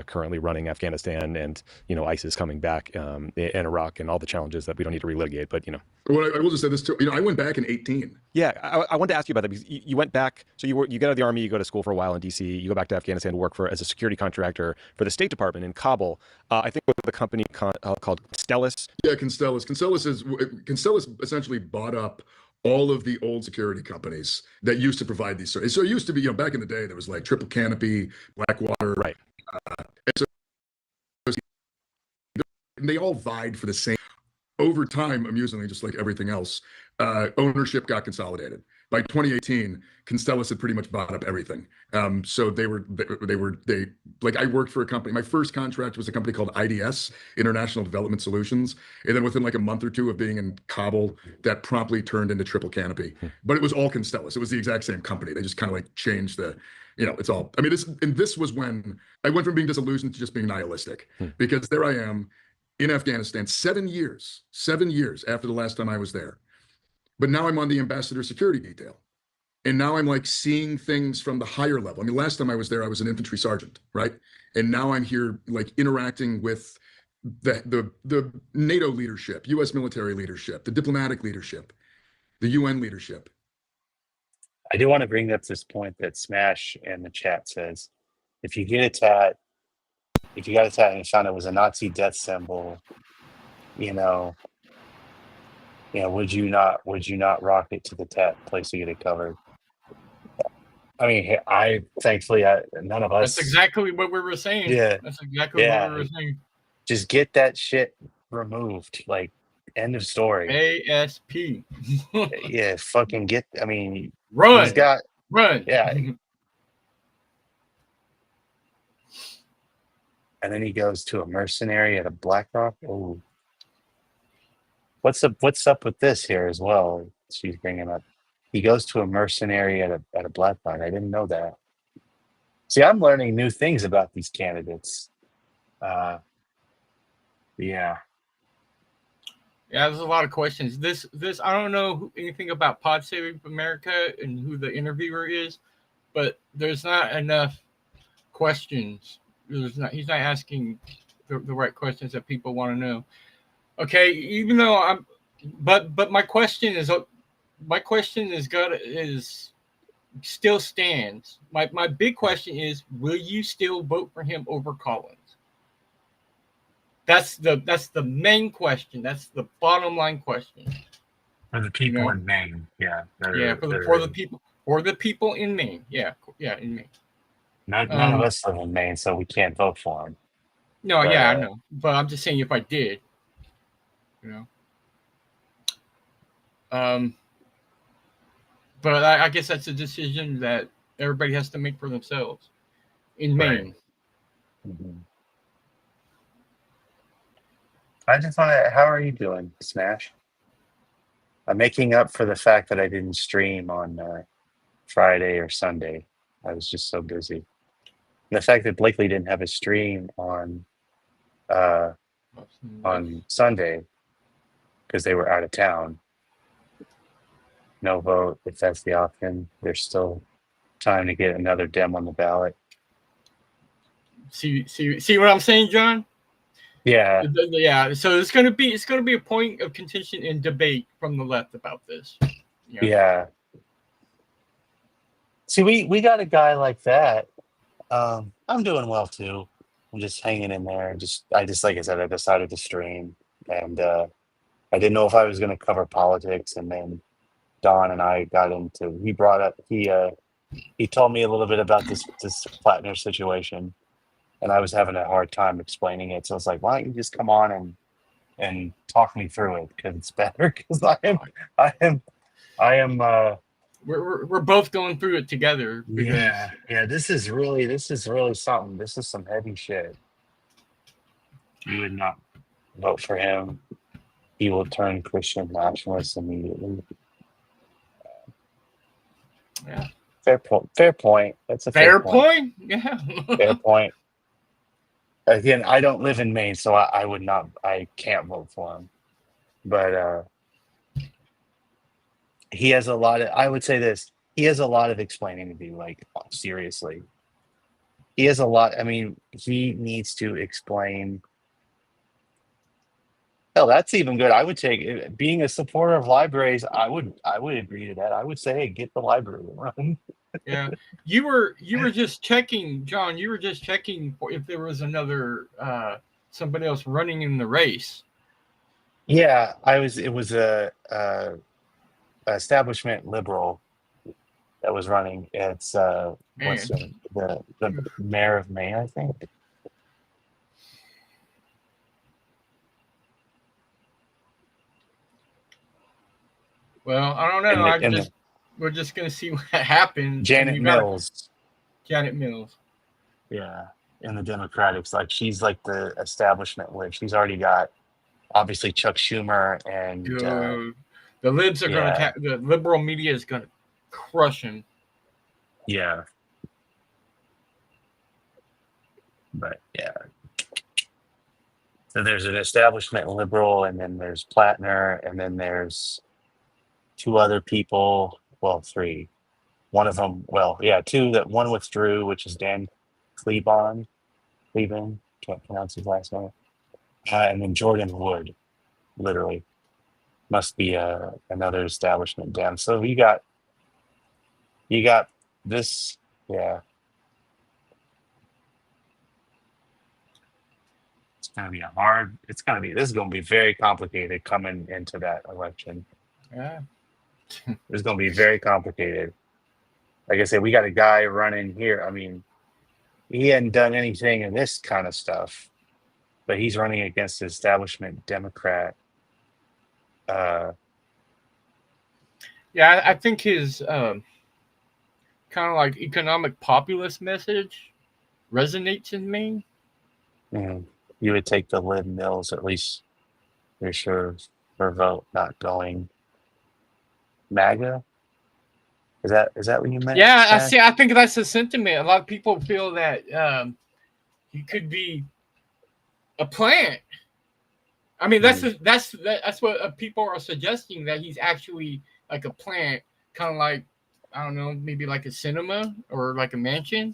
currently running Afghanistan and, ISIS coming back in Iraq and all the challenges that we don't need to relitigate, but, Well, I will just say this too. I went back in 2018. Yeah, I wanted to ask you about that because you went back. So you get out of the army, you go to school for a while in DC, you go back to Afghanistan to work as a security contractor for the State Department in Kabul. I think with a company called Constellus. Yeah, Constellus. Constellus essentially bought up all of the old security companies that used to provide these services. So it used to be, back in the day, there was like Triple Canopy, Blackwater, right? And they all vied for the same. Over time, amusingly, just like everything else, ownership got consolidated. By 2018, Constellus had pretty much bought up everything. So they I worked for a company. My first contract was a company called IDS, International Development Solutions. And then within like a month or two of being in Kabul, that promptly turned into Triple Canopy. But it was all Constellus. It was the exact same company. They just kind of like changed it's all, this was when I went from being disillusioned to just being nihilistic, because there I am in Afghanistan, 7 years after the last time I was there. But now I'm on the ambassador security detail. And now I'm like seeing things from the higher level. Last time I was there, I was an infantry sergeant, right? And now I'm here like interacting with the NATO leadership, US military leadership, the diplomatic leadership, the UN leadership. I do want to bring up this point that Smash in the chat says, if you got a tat and you found it was a Nazi death symbol, would you not rock it to the place to get it covered? Thankfully, none of us. That's exactly what we were saying. Yeah. That's exactly what we were saying. Just get that shit removed. Like, End of story. ASP. Yeah, fucking get. I mean, Run. he's got. Run. Yeah. And then he goes to a mercenary at a BlackRock. Oh, what's up with this here as well? She's bringing up. He goes to a mercenary at a BlackRock. I didn't know that. See, I'm learning new things about these candidates. Yeah. Yeah, there's a lot of questions. This I don't know anything about Pod Saving America and who the interviewer is, but there's not enough questions. He's not asking the right questions that people want to know. Okay, even though but my question is still stands. My big question is, will you still vote for him over Collins? That's the main question. That's the bottom line question. For the people in Maine, yeah. For the people in Maine, in Maine. None of us live in Maine, so we can't vote for him. No, I know, but I'm just saying if I did, But I guess that's a decision that everybody has to make for themselves in Maine. Mm-hmm. I just want to. How are you doing, Smash? I'm making up for the fact that I didn't stream on Friday or Sunday. I was just so busy. And the fact that Blakely didn't have a stream on Sunday because they were out of town. No vote if that's the option. There's still time to get another Dem on the ballot. See what I'm saying, John? Yeah. Yeah. So it's gonna be a point of contention and debate from the left about this. Yeah. See, we got a guy like that. I'm doing well too. I'm just hanging in there. I just like I said, I decided to stream, and I didn't know if I was going to cover politics, and then Don and I got into. He told me a little bit about this Plattner situation, and I was having a hard time explaining it. So I was like, why don't you just come on and talk me through it, because it's better. Because I am. We're both going through it together. Yeah. This is really something. This is some heavy shit. You would not vote for him. He will turn Christian nationalist immediately. Yeah. Fair point. That's a fair point. Yeah. Fair point. Again, I don't live in Maine, so I can't vote for him. But he has a lot of, I would say this, he has a lot of explaining to do, like, seriously. He has a lot, I mean, he needs to explain. Hell, that's even good. I would take, being a supporter of libraries, I would agree to that. I would say, hey, get the library run. Yeah. You were just checking, John, if there was another somebody else running in the race. Yeah, it was a establishment liberal that was running. It's what's the mayor of Maine, I think. Well, I don't know. We're just gonna see what happens. Janet Mills. Yeah, in the Democrats, like she's like the establishment lib. She's already got obviously Chuck Schumer and the libs are gonna the liberal media is gonna crush him. Yeah. But yeah. So there's an establishment liberal, and then there's Plattner, and then there's two other people. Well, three. One of them, two. That one withdrew, which is Dan Cleban. Can't pronounce his last name. And then Jordan Wood, literally, must be another establishment down. So you got this, yeah. This is gonna be very complicated coming into that election. Yeah. It's gonna be very complicated. Like I said, we got a guy running here. I mean, he hadn't done anything in this kind of stuff, but he's running against the establishment Democrat. Yeah, I think his kind of like economic populist message resonates in me. You would take the Lynn Mills, at least you're sure, for vote not going MAGA. Is that what you meant? Yeah, I Smash? see. I think that's the sentiment. A lot of people feel that he could be a plant. I mean, that's what people are suggesting, that he's actually like a plant, kind of like, I don't know, maybe like a cinema or like a mansion.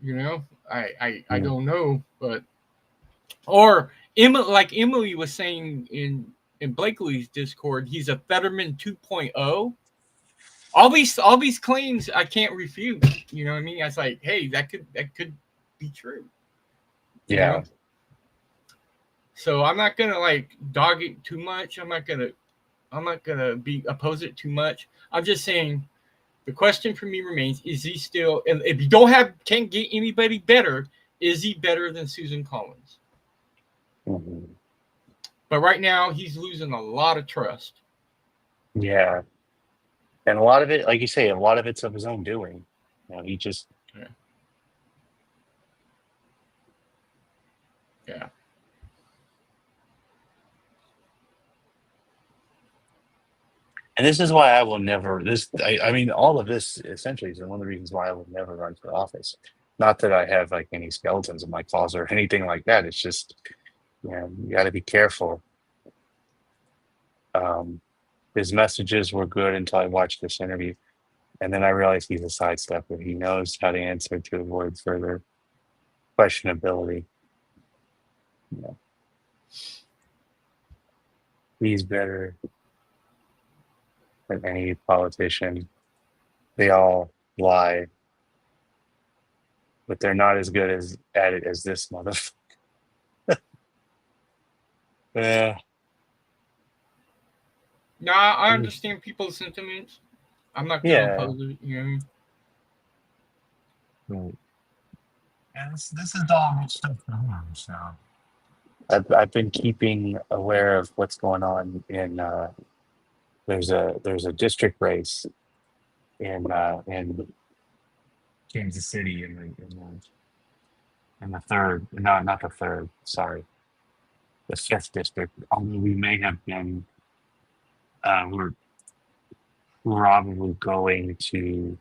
You know, I don't know, but or like Emily was saying in Blakely's Discord, he's a Fetterman 2.0. All these claims I can't refute. You know what I mean? I was like, hey, that could be true. You Yeah. know? So I'm not gonna like dog it too much. I'm not gonna be oppose it too much. I'm just saying the question for me remains: is he still? And if you can't get anybody better, is he better than Susan Collins? Mhm. But right now he's losing a lot of trust. Yeah. And a lot of it, like you say, a lot of it's of his own doing. He just Yeah. and this is why I will never I mean all of this essentially is one of the reasons why I will never run for office. Not that I have like any skeletons in my closet or anything like that. It's just you got to be careful. His messages were good until I watched this interview, and then I realized he's a sidestepper. He knows how to answer to avoid further questionability. He's better than any politician. They all lie, but they're not as good at it as this motherfucker. Yeah. No, I understand people's sentiments. I'm not gonna Yeah. oppose it. You know what I mean? Right. Yeah, this is all good stuff for him. So I've been keeping aware of what's going on in there's a district race in Kansas City in the third, no, not the third, sorry, the fifth district. Although we may have been we're probably going to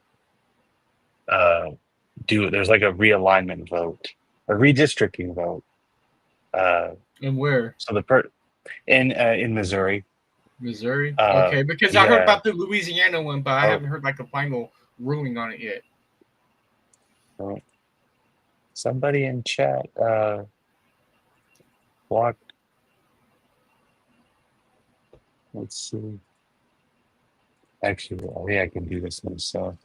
there's like a realignment vote, a redistricting vote. And where? So in Missouri. Missouri? Okay, because I heard Yeah. about the Louisiana one, but I haven't heard like a final ruling on it yet. Somebody in chat blocked. Let's see. Actually, I think I can do this myself.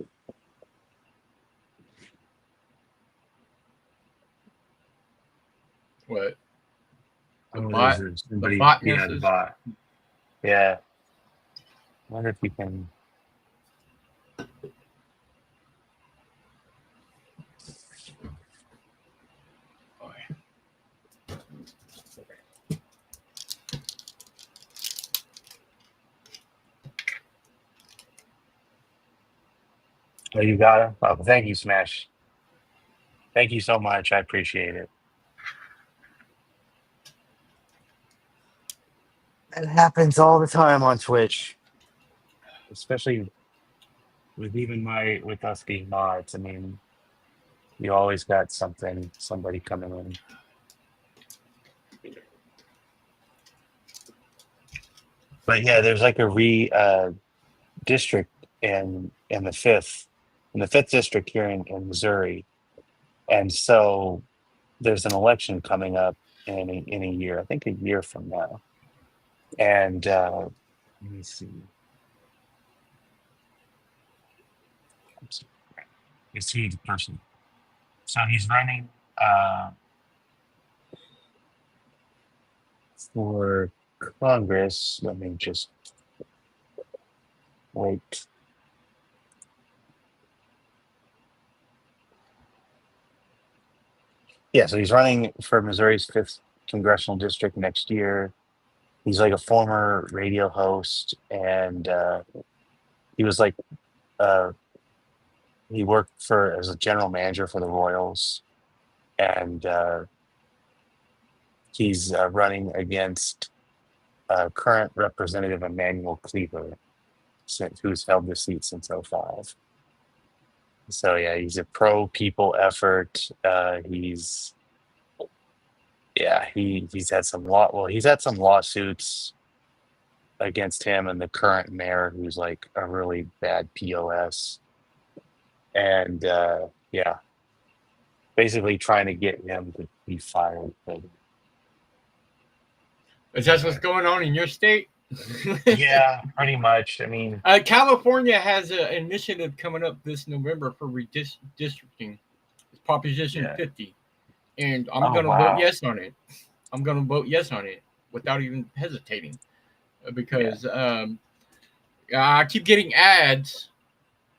What? The Oh, bot? somebody, the botness yeah, the is... bot. Yeah. I wonder if you can. Oh, you got him? Oh, thank you, Smash. Thank you so much. I appreciate it. It happens all the time on Twitch, especially with us being mods. I mean, you always got somebody coming in. But yeah, there's like a district in the fifth district here in Missouri, and so there's an election coming up in a year. I think a year from now. And let me see. Is he the person? So he's running for Congress. Let me just wait. Yeah, so he's running for Missouri's 5th congressional district next year. he's like a former radio host, and he was like he worked for as a general manager for the Royals, and he's running against current Representative Emmanuel Cleaver, who's held the seat since '05. So yeah, he's a pro people effort. He's he's had some he's had some lawsuits against him and the current mayor, who's like a really bad POS, and basically trying to get him to be fired. But, Is that what's going on in your state? yeah, pretty much. I mean, California has an initiative coming up this November for redistricting. It's Proposition 50, and I'm going to vote yes on it. I'm going to vote yes on it without even hesitating, because I keep getting ads,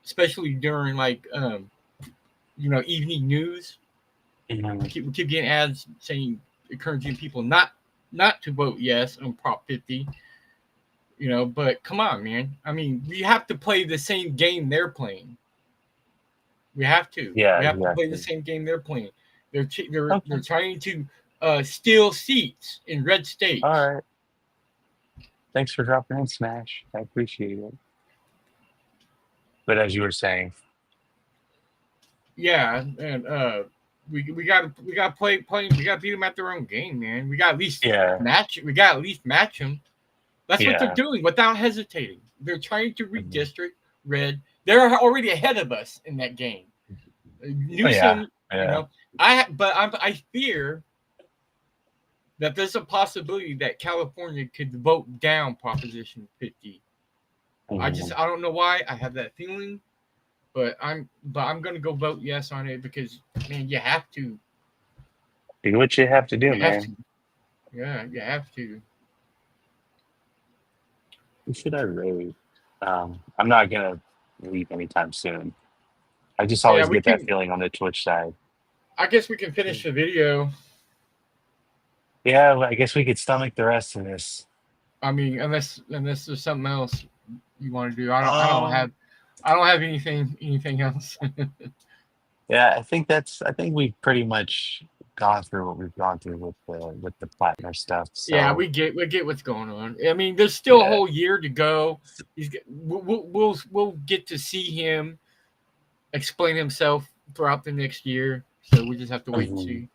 especially during like evening news. We keep getting ads saying, encouraging people not to vote yes on Prop 50. But come on, man. I mean, we have to play the same game they're playing. We have to. Yeah, we have to play the same game they're playing. They're trying to steal seats in red states. All right. Thanks for dropping in, Smash. I appreciate it. But as you were saying, yeah, and we got to play. We got to beat them at their own game, man. We got to at least match. We got to at least match them. That's what they're doing without hesitating. They're trying to redistrict red. They're already ahead of us in that game. Newsom, I fear that there's a possibility that California could vote down Proposition 50. I don't know why. I have that feeling, but I'm going to go vote yes on it, because man, you have to do what you have to do, man. Yeah, you have to. Who should I raid? I'm not gonna leave anytime soon. I just always get that feeling on the Twitch side. I guess we can finish the video. Yeah, I guess we could stomach the rest of this. I mean, unless there's something else you want to do. I don't have anything else. Yeah, I think we've pretty much gone through what we've gone through with the Plattner stuff. So. Yeah, we get what's going on. I mean, there's still a whole year to go. We'll get to see him explain himself throughout the next year. So we just have to wait and see.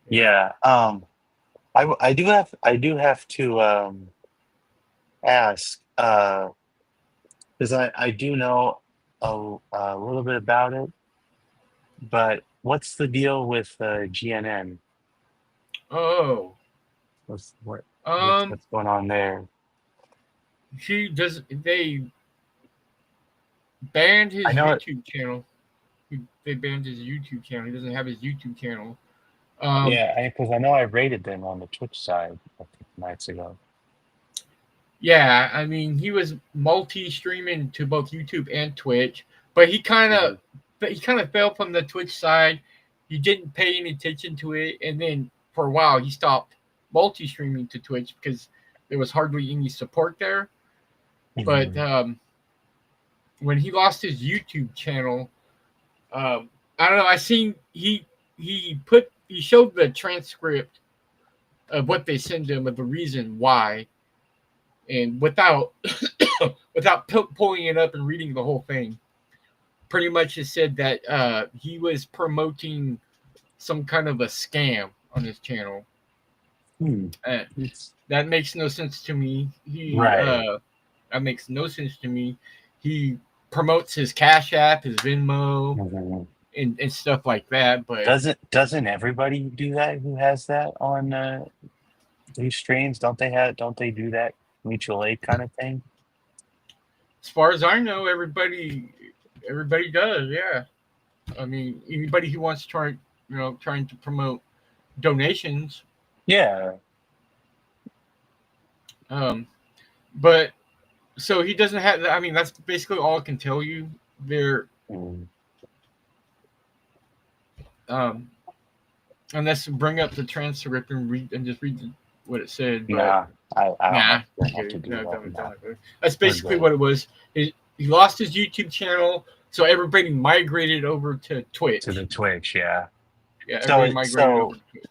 Yeah. I do have to ask, because I do know a little bit about it, but what's the deal with GNN? Oh, what's going on there? They banned his YouTube channel. They banned his YouTube channel. He doesn't have his YouTube channel. Because I know I rated them on the Twitch side a few nights ago. Yeah, I mean, he was multi-streaming to both YouTube and Twitch, but he kind of fell from the Twitch side. He didn't pay any attention to it, and then for a while he stopped multi-streaming to Twitch because there was hardly any support there. But when he lost his YouTube channel, I don't know. I seen he showed the transcript of what they sent him, of the reason why, and without pulling it up and reading the whole thing, pretty much just said that he was promoting some kind of a scam on his channel. That makes no sense to me. That makes no sense to me. He promotes his Cash App, his Venmo, and stuff like that. But doesn't everybody do that who has that on these streams? Don't they do that mutual aid kind of thing? As far as I know, everybody does. Yeah, I mean, anybody who wants to trying to promote donations. Yeah. But so he doesn't have. I mean, that's basically all I can tell you. There. Unless you bring up the transcript and just read what it said. But, I don't Nah, have to do no, that. don't. That's basically good. what it was. He lost his YouTube channel, so everybody migrated over to Twitch. To the Twitch, yeah. Yeah, everybody migrated over to Twitch.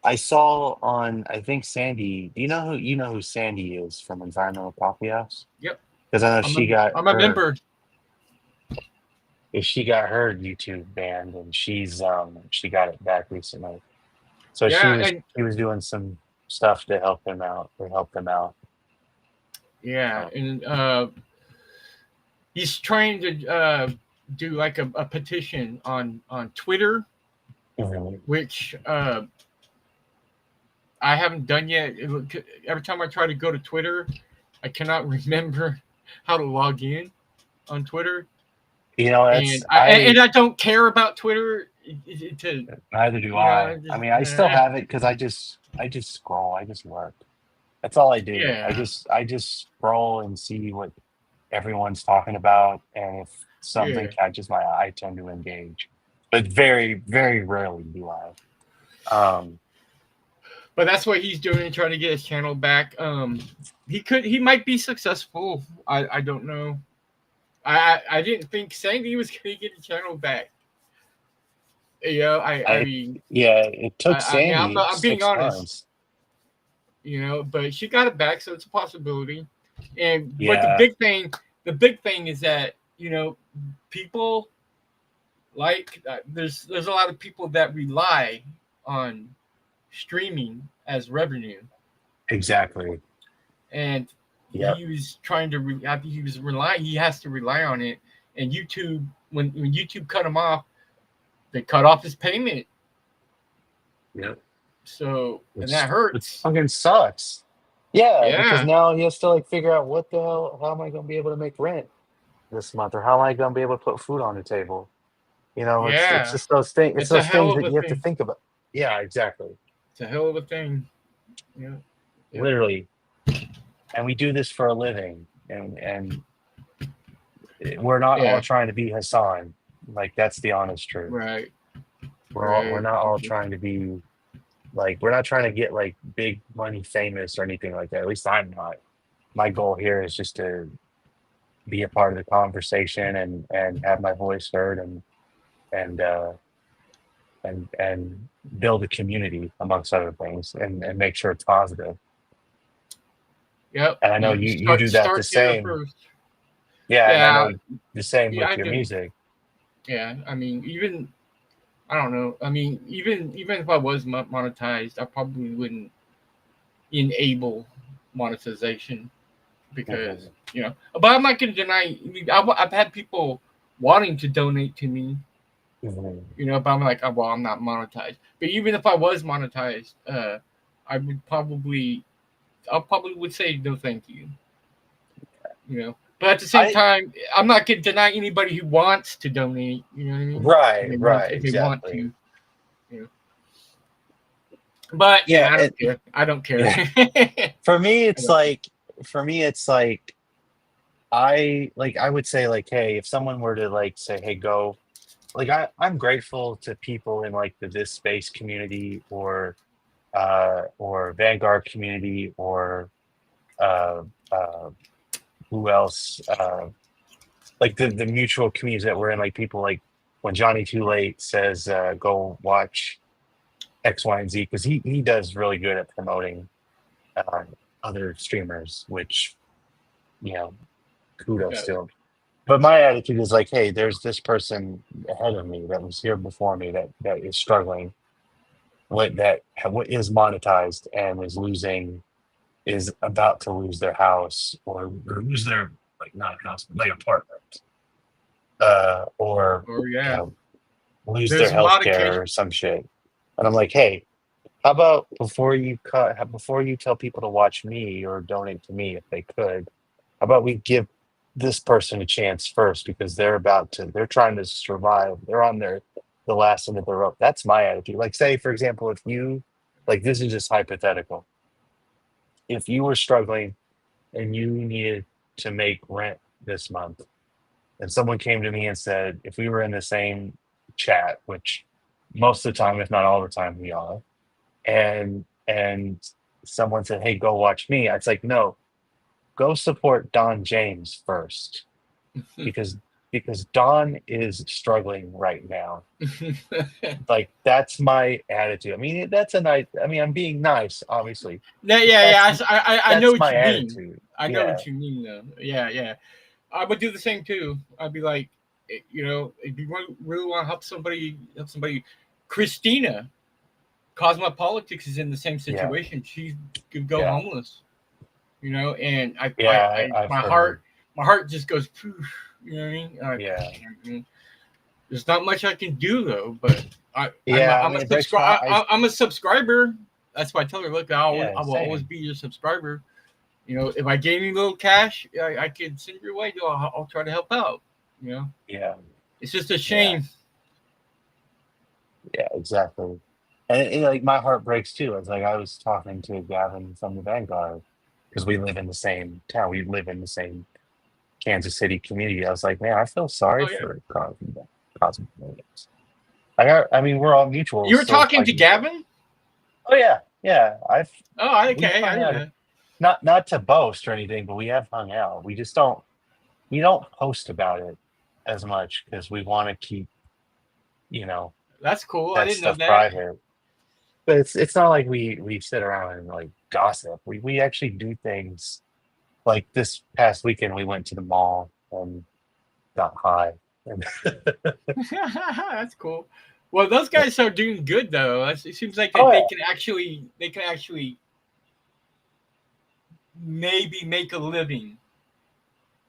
I saw on, I think Sandy. Do you know who Sandy is from Environmental Coffee House? Yep. Because I know I'm a member. She got her YouTube banned, and she got it back recently. So Yeah, she was doing some stuff to help him out or help them out. Yeah, and he's trying to do like a petition on Twitter, which I haven't done yet. Every time I try to go to Twitter, I cannot remember how to log in on Twitter. You know, and I don't care about Twitter. Neither do I. I mean, I still have it because I just scroll. I just work. That's all I do. Yeah. I just scroll and see what everyone's talking about, and if something catches my eye, I tend to engage. But very, very rarely do I. But that's what he's doing, trying to get his channel back. He might be successful. I don't know. I didn't think Sandy was going to get his channel back. You know, I mean, yeah, it took Sandy. I'm being honest. Months. You know, but she got it back, so it's a possibility. And Yeah. but the big thing is that, you know, people like there's a lot of people that rely on streaming as revenue. Exactly. And he was trying to he has to rely on it. And YouTube, when YouTube cut him off, they cut off his payment. Yep. So and that hurts. It fucking sucks. Yeah, because now he has to like figure out what the hell, how am I going to be able to make rent this month, or how am I going to be able to put food on the table? You know, it's just those things. It's those things that you have to think about. Yeah, exactly. It's a hell of a thing. Yeah. Literally. And we do this for a living, and we're not all trying to be Hassan. Like, that's the honest truth. Right. We're not all trying to be like, we're not trying to get like big money famous or anything like that. At least I'm not. My goal here is just to be a part of the conversation and have my voice heard and build a community amongst other things and make sure it's positive. Yep. And I know you do that the same. Yeah, and I know the same with your music. Yeah, I mean, I don't know. I mean, even if I was monetized, I probably wouldn't enable monetization because, you know, but I'm not going to deny. I've had people wanting to donate to me, you know, but I'm like, oh, well, I'm not monetized. But even if I was monetized, I would probably would say no, thank you. You know. But at the same time, I'm not going to deny anybody who wants to donate. You know what I mean? Right. If they want to. You know. But I don't care. Yeah. For me, it's like I would say like, hey, if someone were to like say, hey, go, like I'm grateful to people in like this space community or Vanguard community or who else? Like the mutual communities that we're in, like people like when Johnny Too Late says, go watch X, Y, and Z, because he does really good at promoting other streamers, which, you know, kudos to him. But my attitude is like, hey, there's this person ahead of me that was here before me that is struggling, what is monetized and is about to lose their house or lose their, like, not house, but like apartment, or you know, lose their health care or some shit. And I'm like, hey, how about before you tell people to watch me or donate to me if they could, how about we give this person a chance first, because they're trying to survive. They're on the last end of the rope. That's my attitude. Like, say, for example, if you, like, this is just hypothetical. If you were struggling and you needed to make rent this month, and someone came to me and said, if we were in the same chat, which most of the time, if not all the time, we are, and someone said, "Hey, go watch me," it's like, no, go support Don James first because Don is struggling right now. Like that's my attitude. I mean, that's a nice. I mean, I'm being nice, obviously. Yeah. I know That's what my you mean. attitude. I know Yeah, what you mean, though. Yeah. I would do the same too. I'd be like, you know, if you really want to help somebody, Christina, Cosmopolitics is in the same yeah, situation. She could go yeah, homeless, you know, and yeah. I've my heard. heart just goes poof. You know what I mean? Yeah, There's not much I can do though, but yeah. I mean, it breaks my. I'm a subscriber. That's why I tell her, look, Yeah, I will always same. be your subscriber. You know, if I gave you a little cash, I could send your way. I'll try to help out. You know, Yeah, it's just a yeah, shame. yeah. Exactly. And like my heart breaks too. It's like I was talking to Gavin from the Vanguard because we live in the same town. We live in the same Kansas City community. I was like, man, I feel sorry Oh yeah, for Cosmopolitics. I mean, we're all mutuals, you were so talking like, to Gavin. oh yeah, yeah. Oh, We've okay, I hung didn't out. know. Not to boast or anything, but we have hung out. We don't post about it as much because we want to keep, you know, That's cool. I that didn't know stuff that. private. But it's not like we sit around and like gossip. We actually do things. Like this past weekend, we went to the mall and got high. And That's cool. Well, those guys are doing good though. It seems like that oh yeah, they can actually maybe make a living.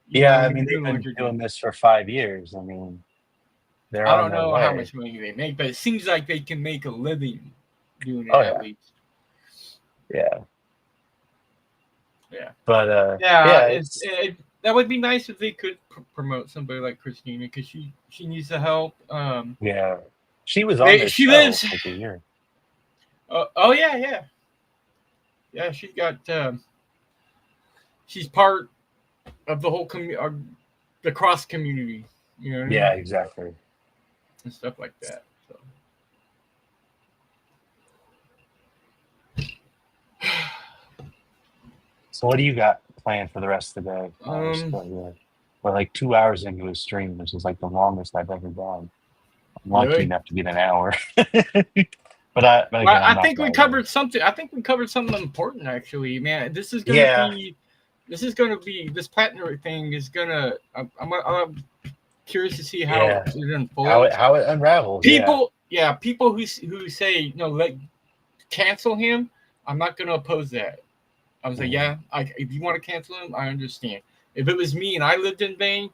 You know, yeah. what I I mean, mean, they've doing what been you're doing doing. this for 5 years. I mean, they're I on don't their know how way. much money they make, but it seems like they can make a living doing it Oh at yeah, least. yeah. Yeah, But yeah. yeah, it's That would be nice if they could promote somebody like Christina because she needs the help. yeah. She was on this She show lives. like a year. Oh yeah. She's got. She's part of the whole the cross community. You know what I Yeah, mean? exactly. And stuff like that. So. So what do you got planned for the rest of the day? Um, We're like 2 hours into a stream, which is like the longest I've ever done. I'm lucky really? enough to get an hour. But Well, again, I'm not bragging. I think we covered something important actually, man. Yeah, This Platinum thing is gonna. I'm curious to see how yeah. it unfolds. How it unravels, yeah. People who say no, cancel him. I'm not gonna oppose that. I was like, Mhm. yeah, if you want to cancel him, I understand. If it was me and I lived in Vain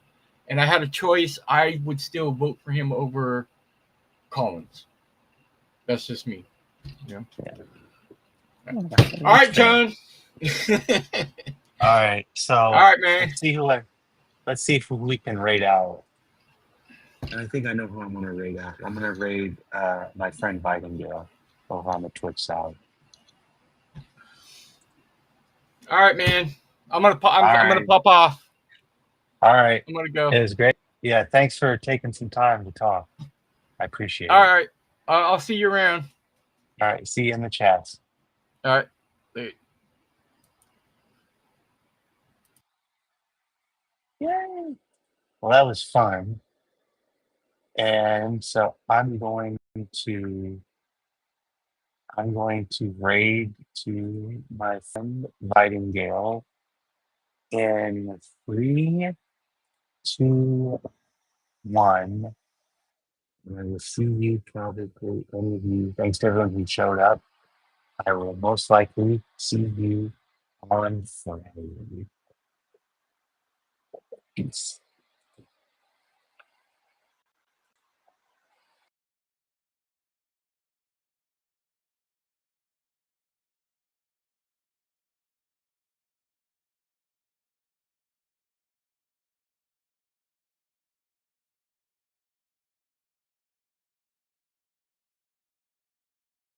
and I had a choice, I would still vote for him over Collins. That's just me. Yeah. All right, John. All right, All so right, man. let's see if we can raid out. And I think I know who I'm gonna raid out. I'm gonna raid my friend Biden over on the Twitch side. All right, man. I'm All gonna right. pop off. All right. I'm gonna go. It was great. Yeah, thanks for taking some time to talk. I appreciate All it. right. I'll see you around. All right. See you in the chats. All right. Later. Yay. Well, that was fun. And so I'm going to raid to my friend Nightingale in 3, 2, 1. And I will see you probably, any of you. Thanks to everyone who showed up. I will most likely see you on Friday. Peace.